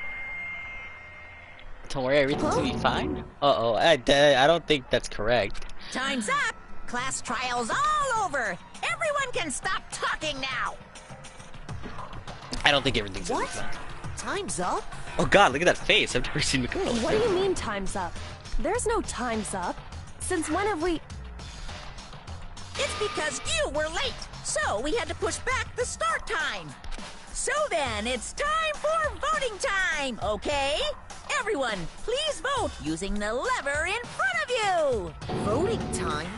Don't worry, everything's gonna be fine. Uh-oh, I don't think that's correct. Time's up! Class trial's all over! Everyone can stop talking now! I don't think everything's gonna be fine. Time's up? Oh god, look at that face. I've never seen Makoto like What that. do you mean time's up? There's no time's up. Since when have we... It's because you were late, so we had to push back the start time. So then, it's time for voting time, okay? Everyone, please vote using the lever in front of you! Voting time?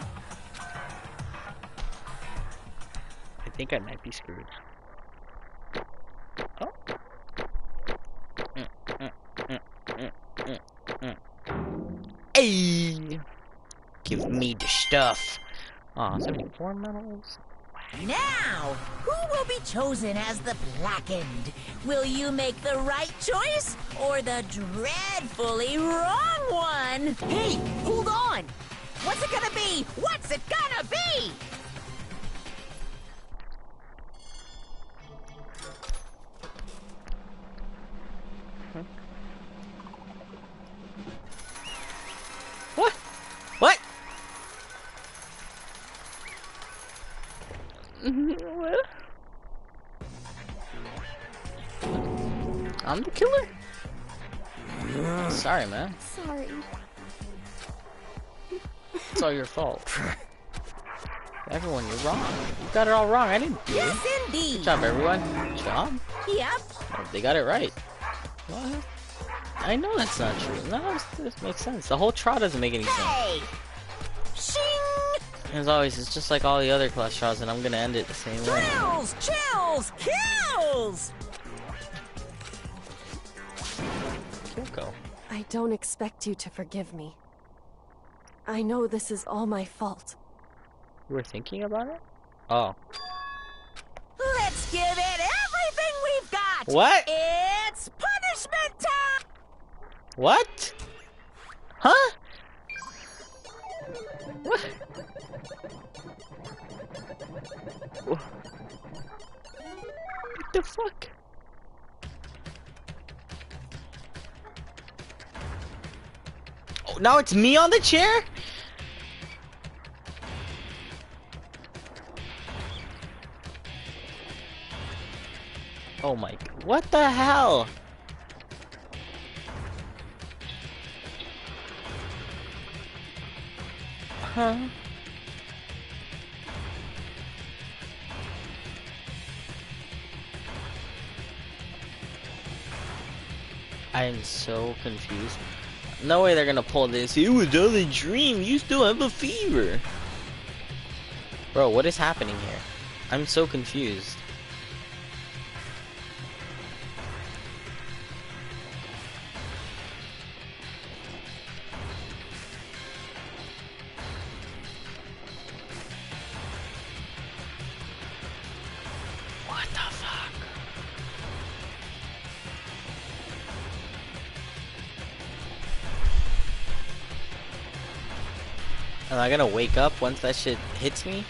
I think I might be screwed. Oh. Hey! Give me the stuff. Aw, 74 medals? Now, who will be chosen as the Blackened? Will you make the right choice or the dreadfully wrong one? Hey, hold on! What's it gonna be? What's it gonna be? What? What? What? I'm the killer? Sorry, man. Sorry. It's all your fault. Everyone, you're wrong. You got it all wrong. I didn't do it. Yes, indeed. Good job, everyone. Good job. Yep. Oh, they got it right. What? I know that's not true. No, this makes sense. The whole trial doesn't make any sense. Hey! Shing! As always, it's just like all the other class trials, and I'm gonna end it the same way. Thrills! Chills! Kills! Kyoko. I don't expect you to forgive me. I know this is all my fault. You were thinking about it? Oh. Let's give it everything we've got! What? It's punishment time! What? Huh? What? What the fuck? Oh, now it's me on the chair? Oh my god, what the hell? Huh? I am so confused. No way they're gonna pull this. It was all a dream. You still have a fever. Bro, what is happening here? I'm so confused. What the fuck? Am I gonna wake up once that shit hits me?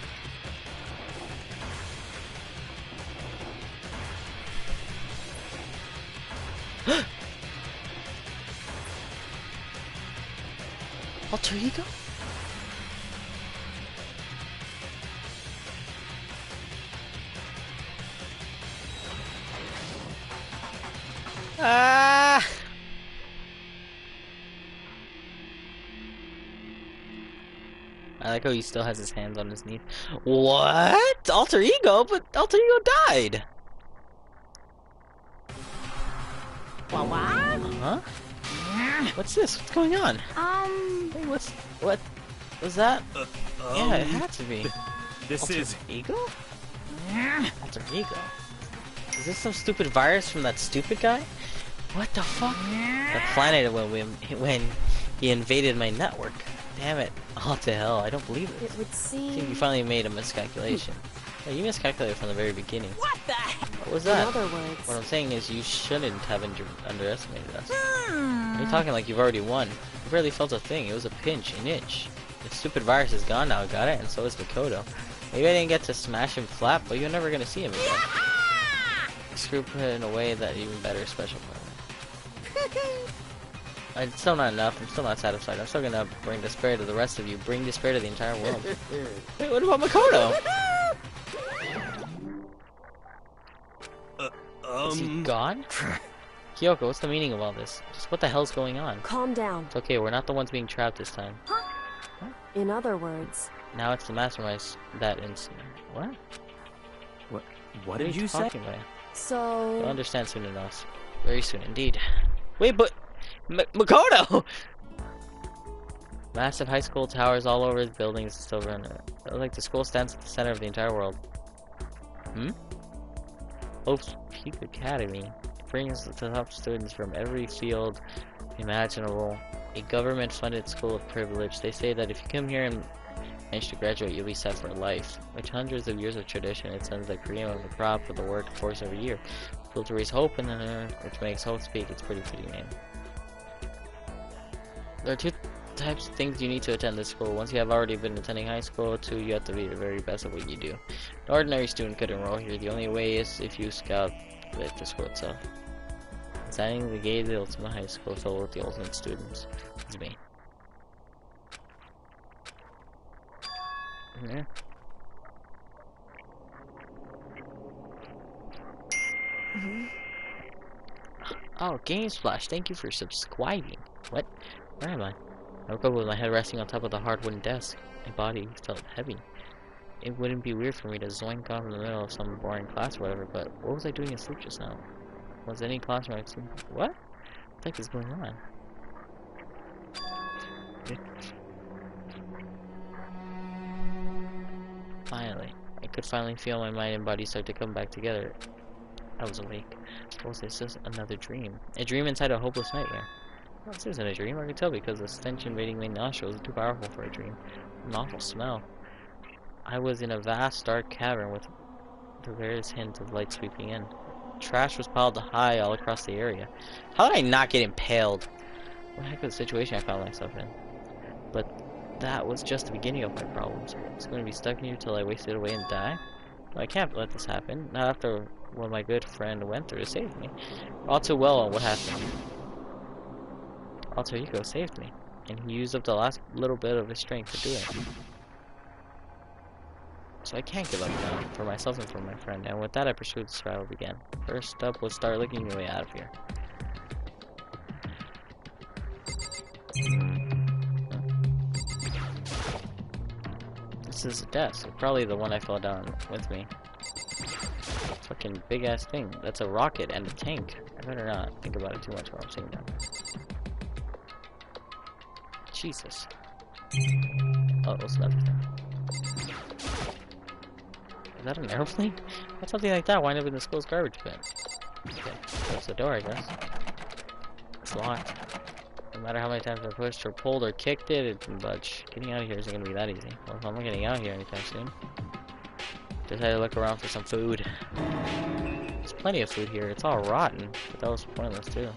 Alter ego? Ah! I like how he still has his hands on his knees. What? Alter ego? But Alter ego died. Huh? What's this? What's going on? Hey, what was that? Yeah, it had to be. This Alter is ego? Alter ego. Is this some stupid virus from that stupid guy? What the fuck? The planet when he invaded my network. Damn it. Oh, to hell. I don't believe it. It would I think seem... you finally made a miscalculation. Yeah, you miscalculated from the very beginning. What the heck? What was In that? other words... What I'm saying is you shouldn't have underestimated us. You're talking like you've already won. You barely felt a thing. It was a pinch, an itch. The stupid virus is gone now, got it? And so is Makoto. Maybe I didn't get to smash him flat, but you're never gonna see him again. Screw put it in a way that even better special for me. It's still not enough. I'm still not satisfied. I'm still gonna bring despair to the rest of you. Bring despair to the entire world. Wait, what about Makoto? Is he gone? Kyoko, what's the meaning of all this? Just what the hell's going on? Calm down. It's okay, we're not the ones being trapped this time. In other words... Now it's the masterminds that instant. What? What did you say? About? So... You'll understand soon enough. Very soon indeed. Wait, but... Makoto! Massive high school towers all over the buildings and still run. Like the school stands at the center of the entire world. Hope's Peak Academy. It brings the top students from every field imaginable. A government-funded school of privilege. They say that if you come here and manage to graduate, you'll be set for life. With hundreds of years of tradition, it sends the cream of the crop for the workforce every year. Built to raise hope in the earth, which makes Hope's Peak its pretty fitting name. There are two types of things you need to attend this school. Once you have already been attending high school, two, you have to be the very best at what you do. An ordinary student could enroll here. The only way is if you scout at the school itself. Designing the gate of the ultimate high school filled with the ultimate students. It's me. Yeah. Oh, Game Splash, thank you for subscribing. What? Where am I? I woke up with my head resting on top of the hard wooden desk. My body felt heavy. It wouldn't be weird for me to zoink off in the middle of some boring class or whatever, but what was I doing asleep just now? Was any classroom I've seen? What? What the heck is going on? Finally. I could finally feel my mind and body start to come back together. I was awake. What was this? Just another dream? A dream inside a hopeless nightmare. Well, this isn't a dream, I can tell because the stench invading my nostrils is too powerful for a dream. An awful smell. I was in a vast dark cavern with the rarest hint of light sweeping in. Trash was piled high all across the area. How did I not get impaled? What the heck of a situation I found myself in? But that was just the beginning of my problems. I was going to be stuck here till I wasted away and die? Well, I can't let this happen. Not after what my good friend went through to save me. All too well on what happened. Alter Ego saved me, and he used up the last little bit of his strength to do it. So I can't give up now, for myself and for my friend, and with that I pursued the survival again. First up was start looking your way out of here. This is a desk, probably the one I fell down with me. Fucking big ass thing. That's a rocket and a tank. I better not think about it too much while I'm sitting down. Jesus. Oh, it was another thing. Is that an airplane? Why something like that wind up in the school's garbage bin? Okay, that's the door, I guess. It's locked. No matter how many times I pushed or pulled or kicked it, it didn't budge. Getting out of here isn't gonna be that easy. Well, if I'm not getting out of here anytime soon. Decided to look around for some food. There's plenty of food here. It's all rotten, but that was pointless too.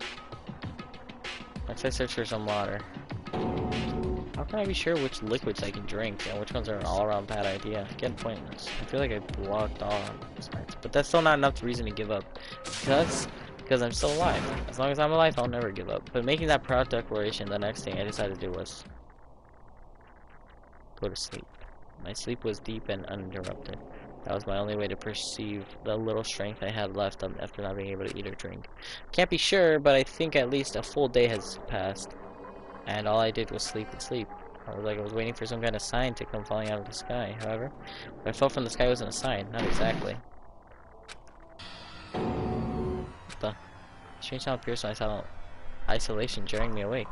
Next I search for some water. How can I be sure which liquids I can drink and which ones are an all-around bad idea? Again, pointless. I feel like I blocked all sides, but that's still not enough reason to give up. Because I'm still alive. As long as I'm alive, I'll never give up. But making that proud declaration, the next thing I decided to do was go to sleep. My sleep was deep and uninterrupted. That was my only way to perceive the little strength I had left after not being able to eat or drink. Can't be sure, but I think at least a full day has passed. And all I did was sleep and sleep. I was like I was waiting for some kind of sign to come falling out of the sky. However, what I felt from the sky wasn't a sign. Not exactly. What the? Strange sound appears when I saw isolation jarring me awake.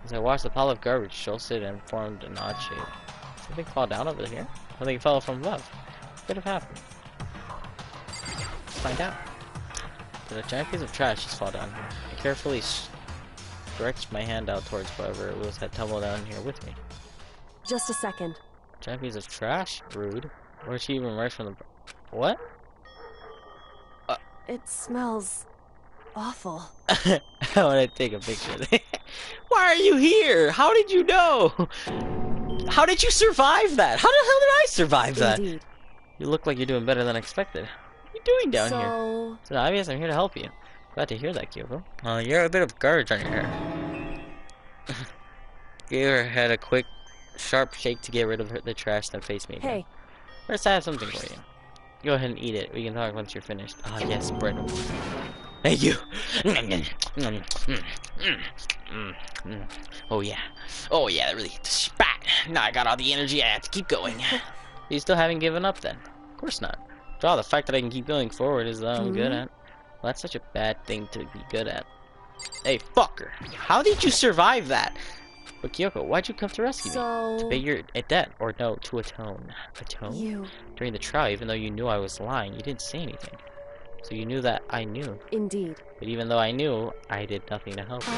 As I watched the pile of garbage jolted and formed an odd shape. Did something fall down over here? Something fell from above. What could have happened? Let's find out. Did a giant piece of trash just fall down here? I carefully stretched my hand out towards whatever it was that tumbled down here with me. Just a second. Giant piece of trash? Rude. Where'd she even emerge from the... What? It smells awful. I want to take a picture of it. Why are you here? How did you know? How did you survive that? How the hell did I survive that? Indeed. You look like you're doing better than expected. What are you doing down here? So obvious, I'm here to help you. Glad to hear that, Kyoko. You're a bit of garbage on your hair. Gave her head a quick, sharp shake to get rid of the trash that faced me again. Hey. First, I have something for you. Go ahead and eat it. We can talk once you're finished. Ah, yes, bread. Thank you. Oh yeah. Oh yeah, that really hit the spot. Now I got all the energy I have to keep going. You still haven't given up then? Of course not. Oh, the fact that I can keep going forward is that I'm good at. Well, that's such a bad thing to be good at. Hey, fucker! How did you survive that? But Kyoko, why'd you come to rescue me? To pay your debt, or no, to atone. Atone? During the trial, even though you knew I was lying, you didn't say anything. So you knew that I knew. Indeed. But even though I knew, I did nothing to help you.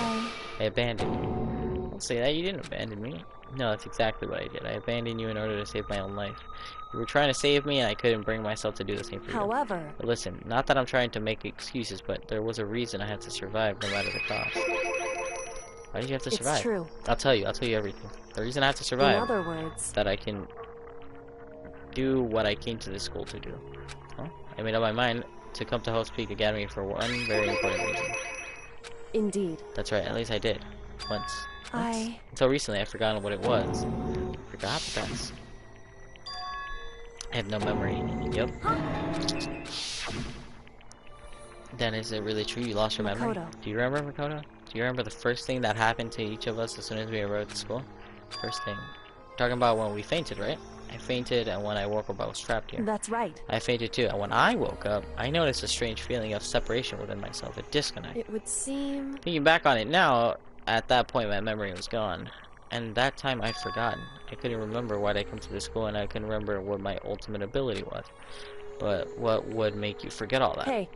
I abandoned you. Don't say that, you didn't abandon me. No, that's exactly what I did. I abandoned you in order to save my own life. You were trying to save me, and I couldn't bring myself to do the same for you. However... But listen, not that I'm trying to make excuses, but there was a reason I had to survive no matter the cost. Why did you have to survive? It's true. I'll tell you everything. The reason I have to survive... In other words... that I can do what I came to this school to do. Huh? I made up my mind to come to Hope's Peak Academy for one very important reason. Indeed. That's right, at least I did. Once. Until recently, I'd forgotten what it was. Forgot that's... I have no memory. Yep. Then is it really true you lost your memory? Do you remember, Makoto? Do you remember the first thing that happened to each of us as soon as we arrived at school? First thing. Talking about when we fainted, right? I fainted, and when I woke up, I was trapped here. That's right. I fainted too, and when I woke up, I noticed a strange feeling of separation within myself, a disconnect. It would seem... Thinking back on it now, at that point my memory was gone. And that time I'd forgotten. I couldn't remember why I come to this school, and I couldn't remember what my ultimate ability was. But what would make you forget all that? Hey.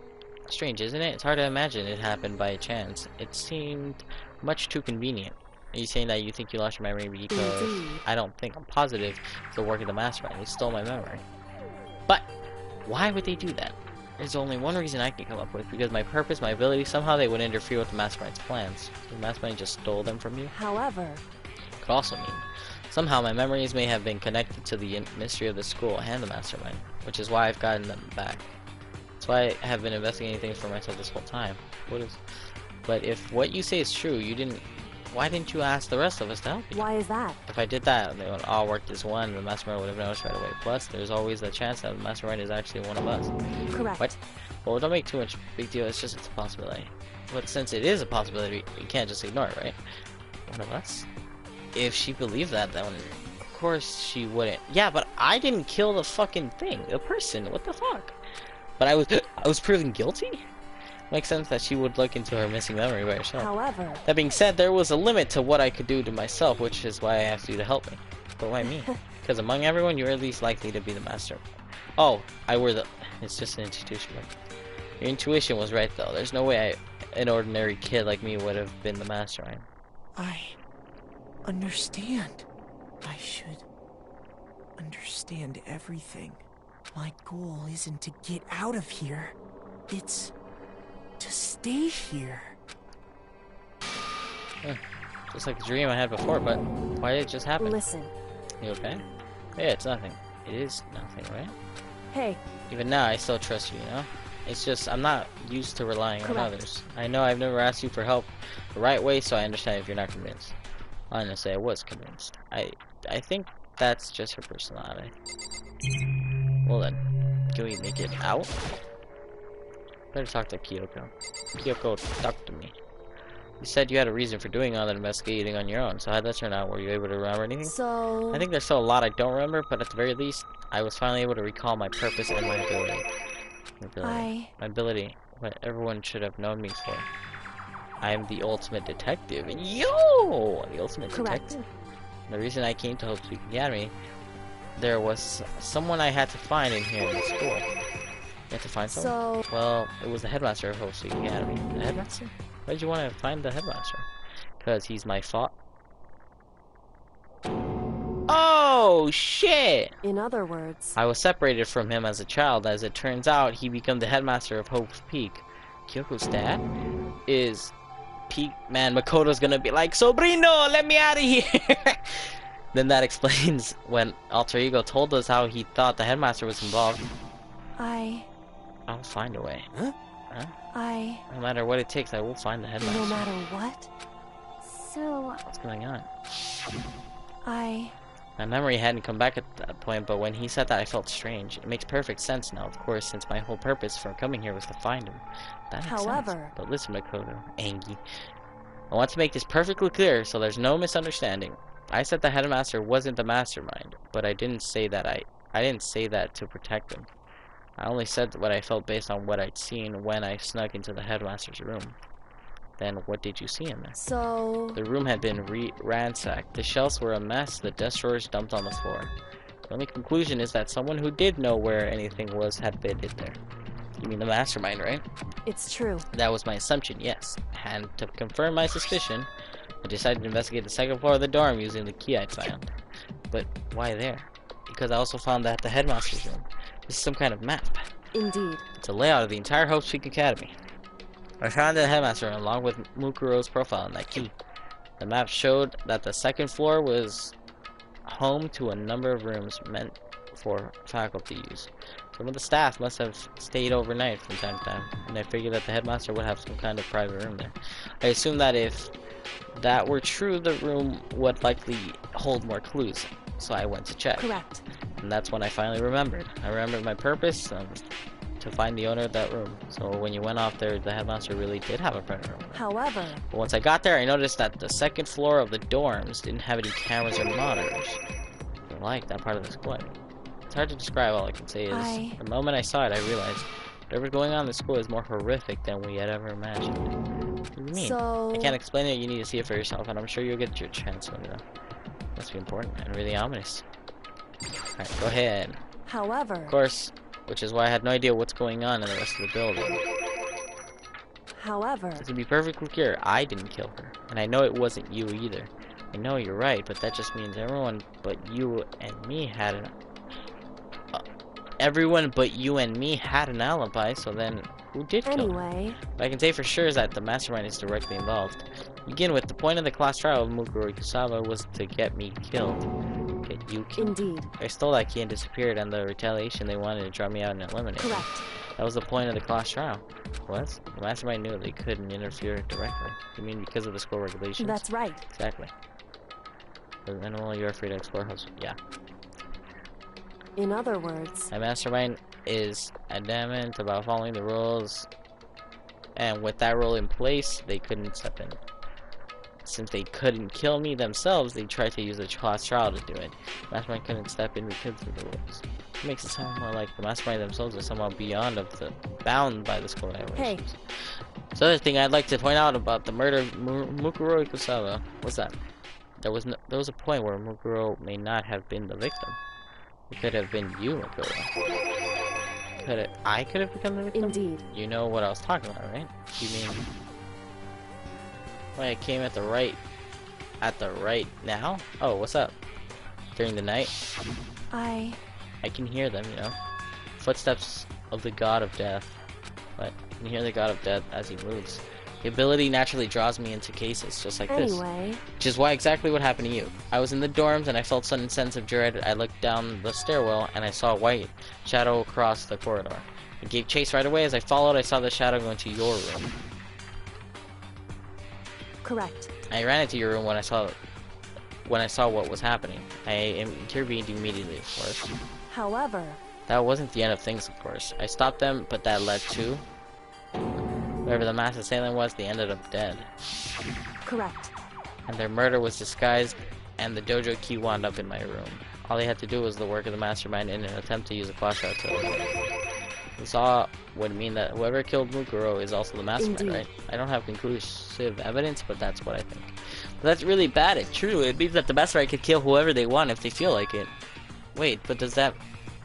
Strange, isn't it? It's hard to imagine it happened by chance. It seemed much too convenient. Are you saying that you think you lost your memory because... Indeed. I don't think. I'm positive it's the work of the mastermind. They stole my memory. But why would they do that? There's only one reason I can come up with. Because my purpose, my ability, somehow they would interfere with the mastermind's plans. The mastermind just stole them from you? However... Could also mean somehow my memories may have been connected to the mystery of the school and the mastermind, which is why I've gotten them back. That's why I have been investigating things for myself this whole time. But if what you say is true, why didn't you ask the rest of us to help you? Why is that? If I did that, they would all work as one, and the mastermind would have noticed right away. Plus, there's always the chance that the mastermind is actually one of us. Correct. What? Well, don't make too much big deal. It's a possibility. But since it is a possibility, you can't just ignore it, right? One of us? If she believed that, then of course she wouldn't. Yeah, but I didn't kill the fucking thing, the person. What the fuck? But I was proven guilty? Makes sense that she would look into her missing memory by herself. However... That being said, there was a limit to what I could do to myself, which is why I asked you to help me. But why me? Because among everyone, you're at least likely to be the master. Oh, it's just an intuition. Your intuition was right, though. There's no way an ordinary kid like me would have been the mastermind. I understand. I should understand everything. My goal isn't to get out of here. It's to stay here. Just like the dream I had before, but why did it just happen? Listen. You okay? Yeah, it's nothing. It is nothing, right? Hey. Even now, I still trust you, you know? It's just, I'm not used to relying on others. I know I've never asked you for help the right way, so I understand if you're not convinced. Honestly, I was convinced. I think that's just her personality. Well then, can we make it out? Better talk to Kyoko. Kyoko, talk to me. You said you had a reason for doing all that investigating on your own, so how'd that turn out? Were you able to remember anything? So... I think there's still a lot I don't remember, but at the very least, I was finally able to recall my purpose and my ability. My ability, what everyone should have known me for. I am the ultimate detective. Yo! The ultimate detective. The reason I came to Hope's Peak Academy, there was someone I had to find in here in the school. You had to find someone? Well, it was the headmaster of Hope's Peak Academy. The headmaster? Why did you want to find the headmaster? Because he's my fault. Oh, shit! In other words... I was separated from him as a child. As it turns out, he became the headmaster of Hope's Peak. Kyoko's dad is... Peak. Man, Makoto's gonna be like, Sobrino, let me out of here! Then that explains when Alter Ego told us how he thought the headmaster was involved. I'll find a way. Huh? No matter what it takes, I will find the headmaster. No matter what? So... What's going on? My memory hadn't come back at that point, but when he said that, I felt strange. It makes perfect sense now, of course, since my whole purpose for coming here was to find him. That makes sense. But listen, Makoto, Angie, I want to make this perfectly clear so there's no misunderstanding. I said the headmaster wasn't the mastermind, but I didn't say that I didn't say that to protect him. I only said what I felt based on what I'd seen when I snuck into the headmaster's room. Then what did you see in there? So... The room had been ransacked. The shelves were a mess, the desk drawers dumped on the floor. The only conclusion is that someone who did know where anything was had been it there. You mean the mastermind, right? It's true. That was my assumption, yes. And to confirm my suspicion, I decided to investigate the second floor of the dorm using the key I'd found. But why there? Because I also found that the headmaster's room. This is some kind of map. Indeed. It's a layout of the entire Hope Peak Academy. I found the headmaster room along with Mukuro's profile and that key. The map showed that the second floor was home to a number of rooms meant for faculty use. Some of the staff must have stayed overnight from time to time, and I figured that the headmaster would have some kind of private room there. I assumed that if that were true, the room would likely hold more clues, so I went to check. Correct. And that's when I finally remembered. I remembered my purpose, to find the owner of that room. So when you went off there, the headmaster really did have a private room. However... But once I got there, I noticed that the second floor of the dorms didn't have any cameras or monitors. I like that part of the school. It's hard to describe. All I can say is, the moment I saw it, I realized whatever's going on in the school is more horrific than we had ever imagined. What do you mean? So... I can't explain it. You need to see it for yourself, and I'm sure you'll get your chance soon enough. Must be important and really ominous. Alright, go ahead. However... Of course, which is why I had no idea what's going on in the rest of the building. However... To be perfectly clear, I didn't kill her, and I know it wasn't you either. I know you're right, but that just means everyone but you and me had an... everyone but you and me had an alibi, so then who did kill her? Anyway... What I can say for sure is that the mastermind is directly involved. To begin with, the point of the class trial of Mukuro Ikusawa was to get me killed. Get you killed. Indeed. I stole that key and disappeared, and the retaliation they wanted to drop me out and eliminate me. Correct. That was the point of the class trial. What? The mastermind knew they couldn't interfere directly. You mean because of the school regulations? That's right. Exactly. As an animal, you're free to explore house. Yeah. In other words... My mastermind is adamant about following the rules, and with that rule in place, they couldn't step in. Since they couldn't kill me themselves, they tried to use a class trial to do it. The mastermind couldn't step in because of the rules. It makes it sound more like the mastermind themselves are somehow bound by the school regulations. Hey. So, other thing I'd like to point out about the murder of Mukuro Ikusawa was that there was a point where Mukuro may not have been the victim. It could have been you, Mukuro. I could have become the victim? Indeed. You know what I was talking about, right? You mean... Why I came at the right now? Oh, what's up? During the night? I can hear them, you know. Footsteps of the god of death. But I can hear the god of death as he moves. The ability naturally draws me into cases just like this. Which is why exactly what happened to you. I was in the dorms and I felt sudden sense of dread. I looked down the stairwell and I saw a white shadow across the corridor. I gave chase right away. As I followed, I saw the shadow go into your room. Correct. I ran into your room when I saw what was happening. I intervened immediately, of course. However... That wasn't the end of things, of course. I stopped them, but that led to... whoever the mass assailant was, they ended up dead. Correct. And their murder was disguised, and the dojo key wound up in my room. All they had to do was the work of the mastermind in an attempt to use a flashlight to eliminate it. This all would mean that whoever killed Mukuro is also the mastermind, Indeed. right? I don't have conclusive evidence, but that's what I think. But that's really bad. It's true. It means that the mastermind could kill whoever they want if they feel like it. Wait, but doesn't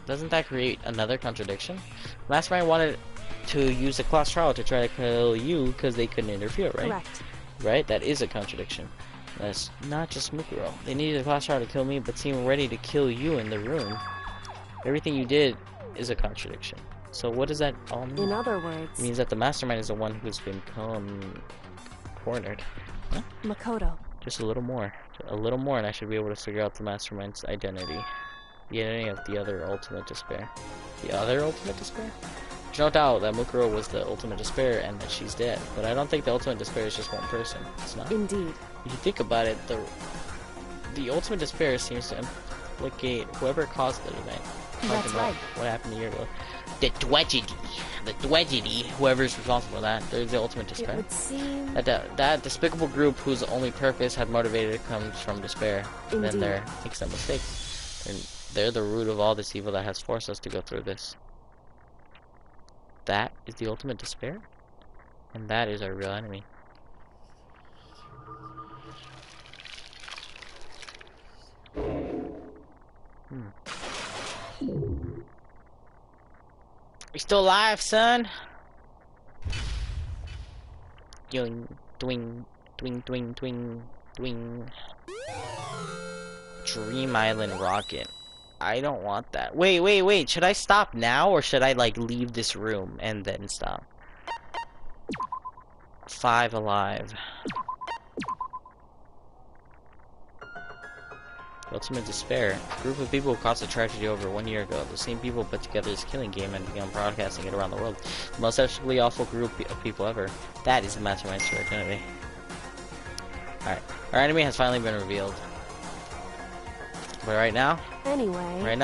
that create another contradiction? The mastermind wanted to use a class trial to try to kill you because they couldn't interfere, right? Correct. Right? That is a contradiction. That's not just Mukuro. They needed a class trial to kill me, but seemed ready to kill you in the room. Everything you did is a contradiction. So what does that all mean? In other words... It means that the mastermind is the one who's been cornered. Huh? Makoto. Just a little more. A little more and I should be able to figure out the mastermind's identity. The identity of the other ultimate despair. The other ultimate despair? There's no doubt that Mukuro was the ultimate despair and that she's dead. But I don't think the ultimate despair is just one person. It's not. Indeed. If you think about it, the ultimate despair seems to implicate whoever caused the event. That's right. What happened a year ago. The tragedy, whoever's responsible for that, they're the ultimate despair. It would seem... That despicable group whose only purpose had motivated it comes from despair. Indeed. Then there makes a mistake. And they're the root of all this evil that has forced us to go through this. that is the ultimate despair? And that is our real enemy. You still alive, son? Doing, dwing, dwing, dwing, dwing, dwing. Dream Island Rocket. I don't want that. Wait, wait, wait. Should I stop now or should I like leave this room and then stop? 5 alive. Ultimate despair. A group of people who caused a tragedy over 1 year ago. The same people put together this killing game and began broadcasting it around the world. The most ethically awful group of people ever. That is the mastermind's true identity. Alright. Our enemy has finally been revealed. But right now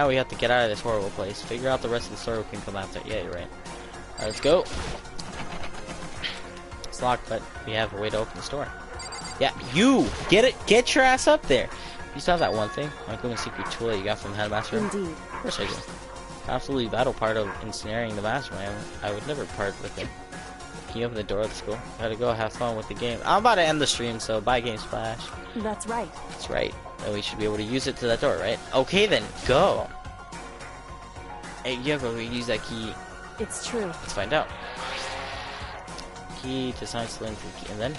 we have to get out of this horrible place. Figure out the rest of the story we can come after. Yeah, you're right. Alright, let's go. It's locked, but we have a way to open the store. Yeah, you! Get your ass up there! You still have that one thing? Monokuma's secret tool that you got from the headmaster? Indeed. Of course I do. Absolutely vital part of ensnaring the mastermind. I would never part with it. Can you open the door of the school? Gotta go have fun with the game. I'm about to end the stream, so bye Game Splash. That's right. That's right. And we should be able to use it to that door, right? Okay then, go! Hey, Yoko, we use that key. It's true. Let's find out. Key to science link, and then...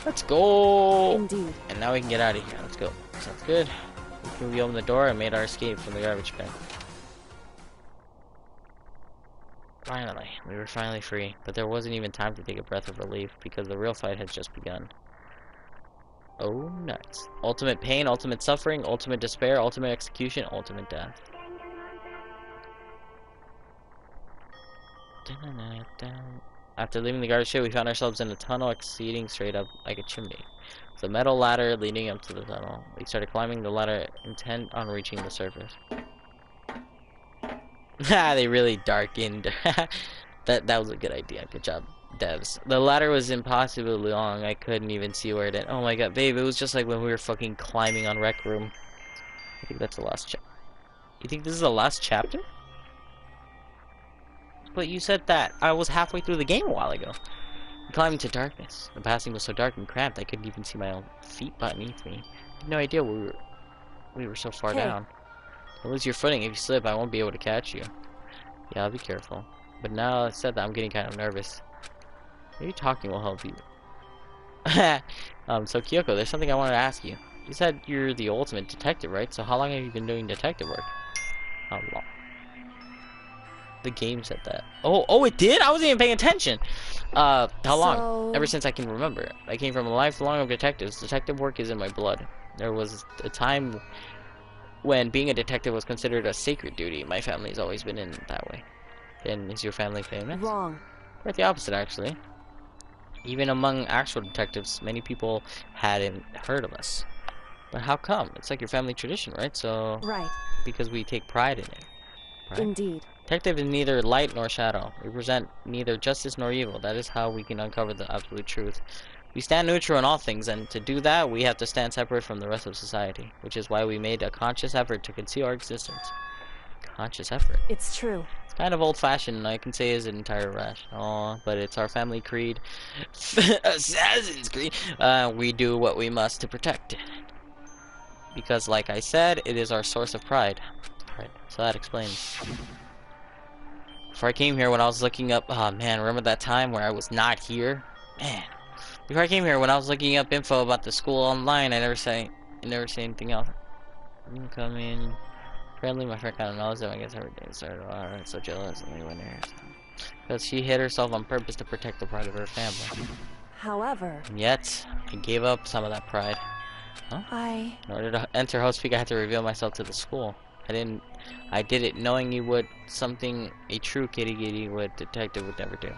Let's go! Indeed. And now we can get out of here. Let's go. Sounds good. We opened the door and made our escape from the garbage bin. Finally. We were finally free. But there wasn't even time to take a breath of relief because the real fight had just begun. Oh, nuts. Ultimate pain, ultimate suffering, ultimate despair, ultimate execution, ultimate death. After leaving the garbage chute, we found ourselves in a tunnel exceeding straight up like a chimney. With a metal ladder leading up to the tunnel. We started climbing the ladder, intent on reaching the surface. They really darkened. that was a good idea. Good job, devs. The ladder was impossibly long. I couldn't even see where it ended. Oh my god, babe, it was just like when we were fucking climbing on Rec Room. I think that's the last chapter. You think this is the last chapter? But you said that I was halfway through the game a while ago. We climbed into darkness. The passing was so dark and cramped I couldn't even see my own feet beneath me. I had no idea we were so far down. Don't lose your footing. If you slip, I won't be able to catch you. Yeah, I'll be careful. But now that said that, I'm getting kind of nervous. Maybe talking will help you. So Kyoko, there's something I wanted to ask you. You said you're the ultimate detective, right? So how long have you been doing detective work? How long? The game said that. Oh, it did? I wasn't even paying attention. How long? Ever since I can remember. I came from a lifelong of detectives. Detective work is in my blood. There was a time when being a detective was considered a sacred duty. My family's always been in that way. Then is your family famous? Wrong. Quite the opposite, actually. Even among actual detectives, many people hadn't heard of us. But how come? It's like your family tradition, right? So... Right. Because we take pride in it. Right? Indeed. Detective is neither light nor shadow. We present neither justice nor evil. That is how we can uncover the absolute truth. We stand neutral in all things, and to do that, we have to stand separate from the rest of society, which is why we made a conscious effort to conceal our existence. Conscious effort. It's true. It's kind of old-fashioned, I can say is an entire rash. Oh, but it's our family creed. Assassin's Creed. We do what we must to protect it. Because, like I said, it is our source of pride. Right, so that explains. Before I came here, when I was looking up, oh man, remember that time where I was not here? Man, before I came here, when I was looking up info about the school online, I never say anything else. You come in, friendly. My friend kind of knows them. I guess everything started. Alright, so jealous, and we went there. Because she hid herself on purpose to protect the pride of her family. However, And yet, I gave up some of that pride. Huh? In order to enter Host Peak, I had to reveal myself to the school. I did it knowing you would something a true kitty detective would never do.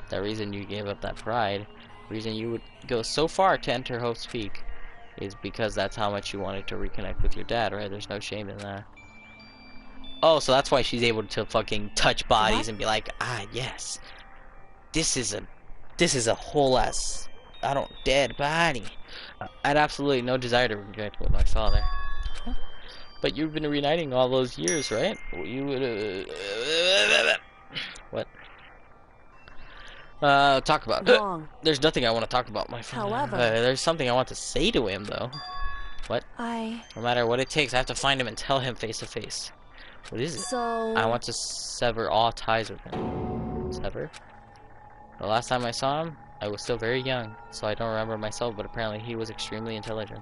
The reason you gave up that pride, the reason you would go so far to enter Host Peak, is because that's how much you wanted to reconnect with your dad, right? There's no shame in that. Oh, so that's why she's able to fucking touch bodies and be like, ah, yes, this is a whole ass, dead body. I had absolutely no desire to reconnect with my father. But you've been reuniting all those years, right? You would What? Talk about. Wrong. There's nothing I want to talk about, my friend. However, there's something I want to say to him, though. What? No matter what it takes, I have to find him and tell him face to face. What is it? So... I want to sever all ties with him. Sever? The last time I saw him, I was still very young, so I don't remember myself, but apparently he was extremely intelligent.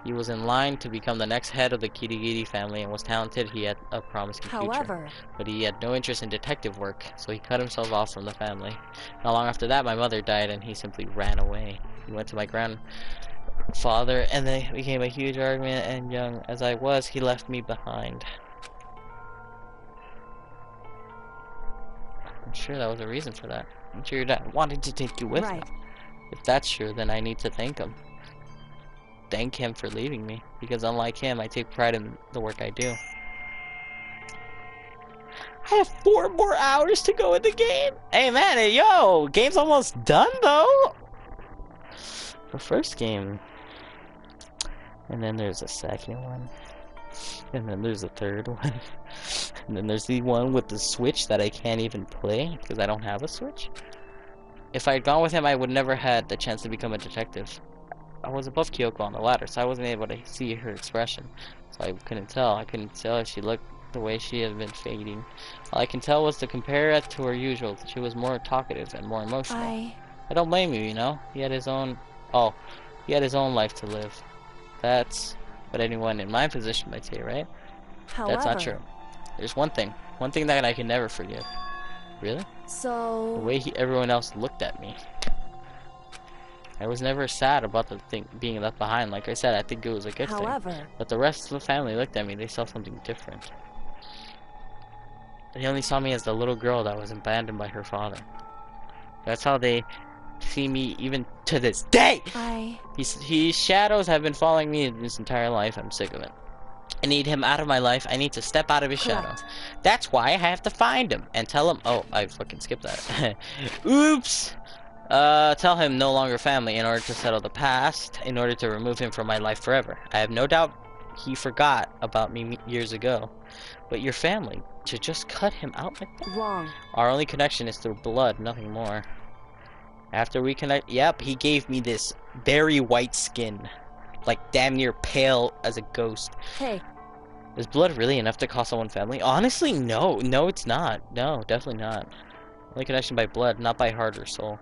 He was in line to become the next head of the Kirigiri family and was talented. He had a promising future. But he had no interest in detective work, so he cut himself off from the family. Not long after that, my mother died and he simply ran away. He went to my grandfather and they became a huge argument, and young as I was, he left me behind. I'm sure that was a reason for that. I'm sure your dad wanted to take you with him. If that's true, then I need to thank him. Thank him for leaving me, because unlike him, I take pride in the work I do. I have 4 more hours to go in the game. Hey man, hey, yo, game's almost done though. The first game, and then there's a second one, and then there's a third one, and then there's the one with the Switch that I can't even play because I don't have a Switch. If I had gone with him, I would never had the chance to become a detective. I was above Kyoko on the ladder, so I wasn't able to see her expression. So I couldn't tell. I couldn't tell if she looked the way she had been fading. All I can tell was to compare it to her usual. She was more talkative and more emotional. I don't blame you, you know. He had his own... Oh, he had his own life to live. That's what anyone in my position might say, right? That's not true. There's one thing that I can never forgive. Really? So... The way everyone else looked at me. I was never sad about the thing being left behind. Like I said, I think it was a good thing. But the rest of the family looked at me. They saw something different. They only saw me as the little girl that was abandoned by her father. That's how they see me even to this day. His shadows have been following me this entire life. I'm sick of it. I need him out of my life. I need to step out of his shadow. That's why I have to find him and tell him. Oh, I fucking skipped that. Oops. Tell him no longer family in order to settle the past, in order to remove him from my life forever. I have no doubt he forgot about me years ago. But your family, to just cut him out like that? Wrong. Our only connection is through blood, nothing more. After we connect, yep, he gave me this very white skin. Like damn near pale as a ghost. Hey. Is blood really enough to call someone family? Honestly, no. No, it's not. No, definitely not. Only connection by blood, not by heart or soul.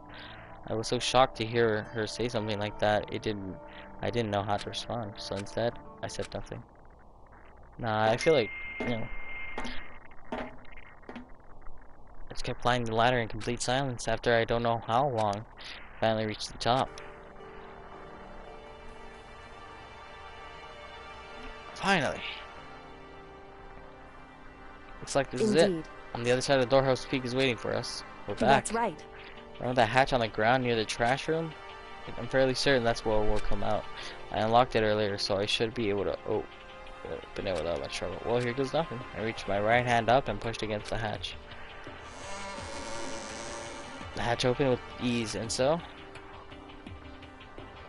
I was so shocked to hear her say something like that. I didn't know how to respond. So instead, I said nothing. Nah, I feel like, you know, I just kept climbing the ladder in complete silence after I don't know how long finally reached the top. Finally. Looks like this is it. On the other side of the doorhouse, Peak is waiting for us. We're back. That's right. Remember that hatch on the ground near the trash room? I'm fairly certain that's where we'll come out. I unlocked it earlier, so I should be able to open it without much trouble. Well, here goes nothing. I reached my right hand up and pushed against the hatch. The hatch opened with ease, and so...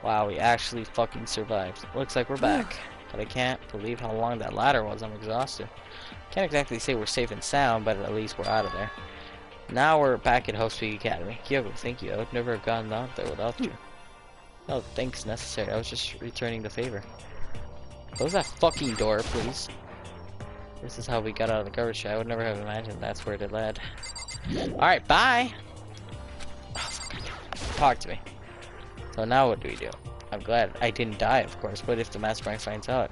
Wow, we actually fucking survived. Looks like we're back. But I can't believe how long that ladder was. I'm exhausted. Can't exactly say we're safe and sound, but at least we're out of there. Now we're back at Hope Peak Academy. Kyoko, thank you. I would never have gone out there without you. No thanks necessary. I was just returning the favor. Close that fucking door, please. This is how we got out of the garbage chute. I would never have imagined that's where it led. Alright, bye! Oh, fuck. Talk to me. So now what do we do? I'm glad I didn't die, of course, but if the mastermind finds out,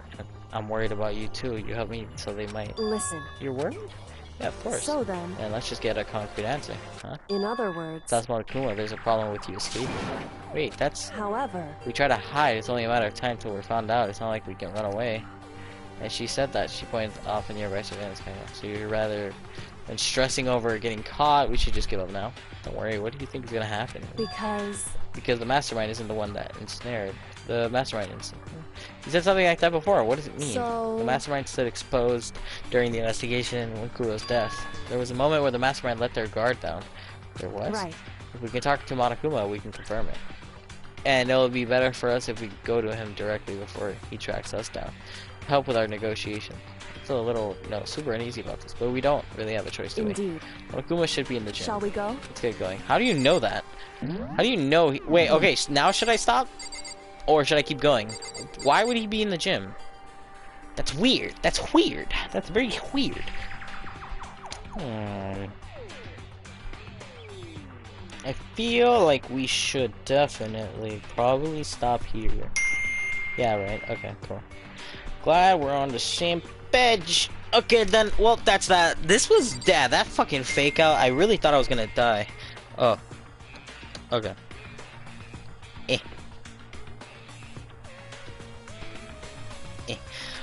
I'm worried about you too. You help me, so they might... Listen. You're worried? Yeah, of course. So then... And let's just get a concrete answer, huh? In other words... That's Monokuma, there's a problem with you escaping. Wait, that's... However... We try to hide, it's only a matter of time till we're found out. It's not like we can run away. And she said that. She pointed off in nearby surveillance camera. So you're rather than stressing over getting caught, we should just give up now. Don't worry, what do you think is gonna happen? Because the mastermind isn't the one that ensnared. The mastermind isn't. You said something like that before. What does it mean? The mastermind stood exposed during the investigation in Kuro's death. There was a moment where the mastermind let their guard down. There was? Right. If we can talk to Monokuma, we can confirm it. And it'll be better for us if we go to him directly before he tracks us down. help with our negotiation. It's a little, super uneasy about this, but we don't really have a choice, do we? Indeed. Monokuma should be in the gym. Shall we go? Let's get going. How do you know that? How do you know? Wait, okay, now should I stop? Or should I keep going? Why would he be in the gym? That's weird. That's weird. That's very weird. I feel like we should definitely probably stop here. Yeah, right. Okay, cool. Glad we're on the same page. Okay, then, well, that's that. This was, that fucking fake out. I really thought I was gonna die. Oh. Okay.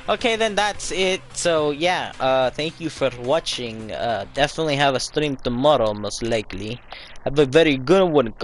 Okay, then that's it. So, yeah, thank you for watching. Definitely have a stream tomorrow, most likely. Have a very good one.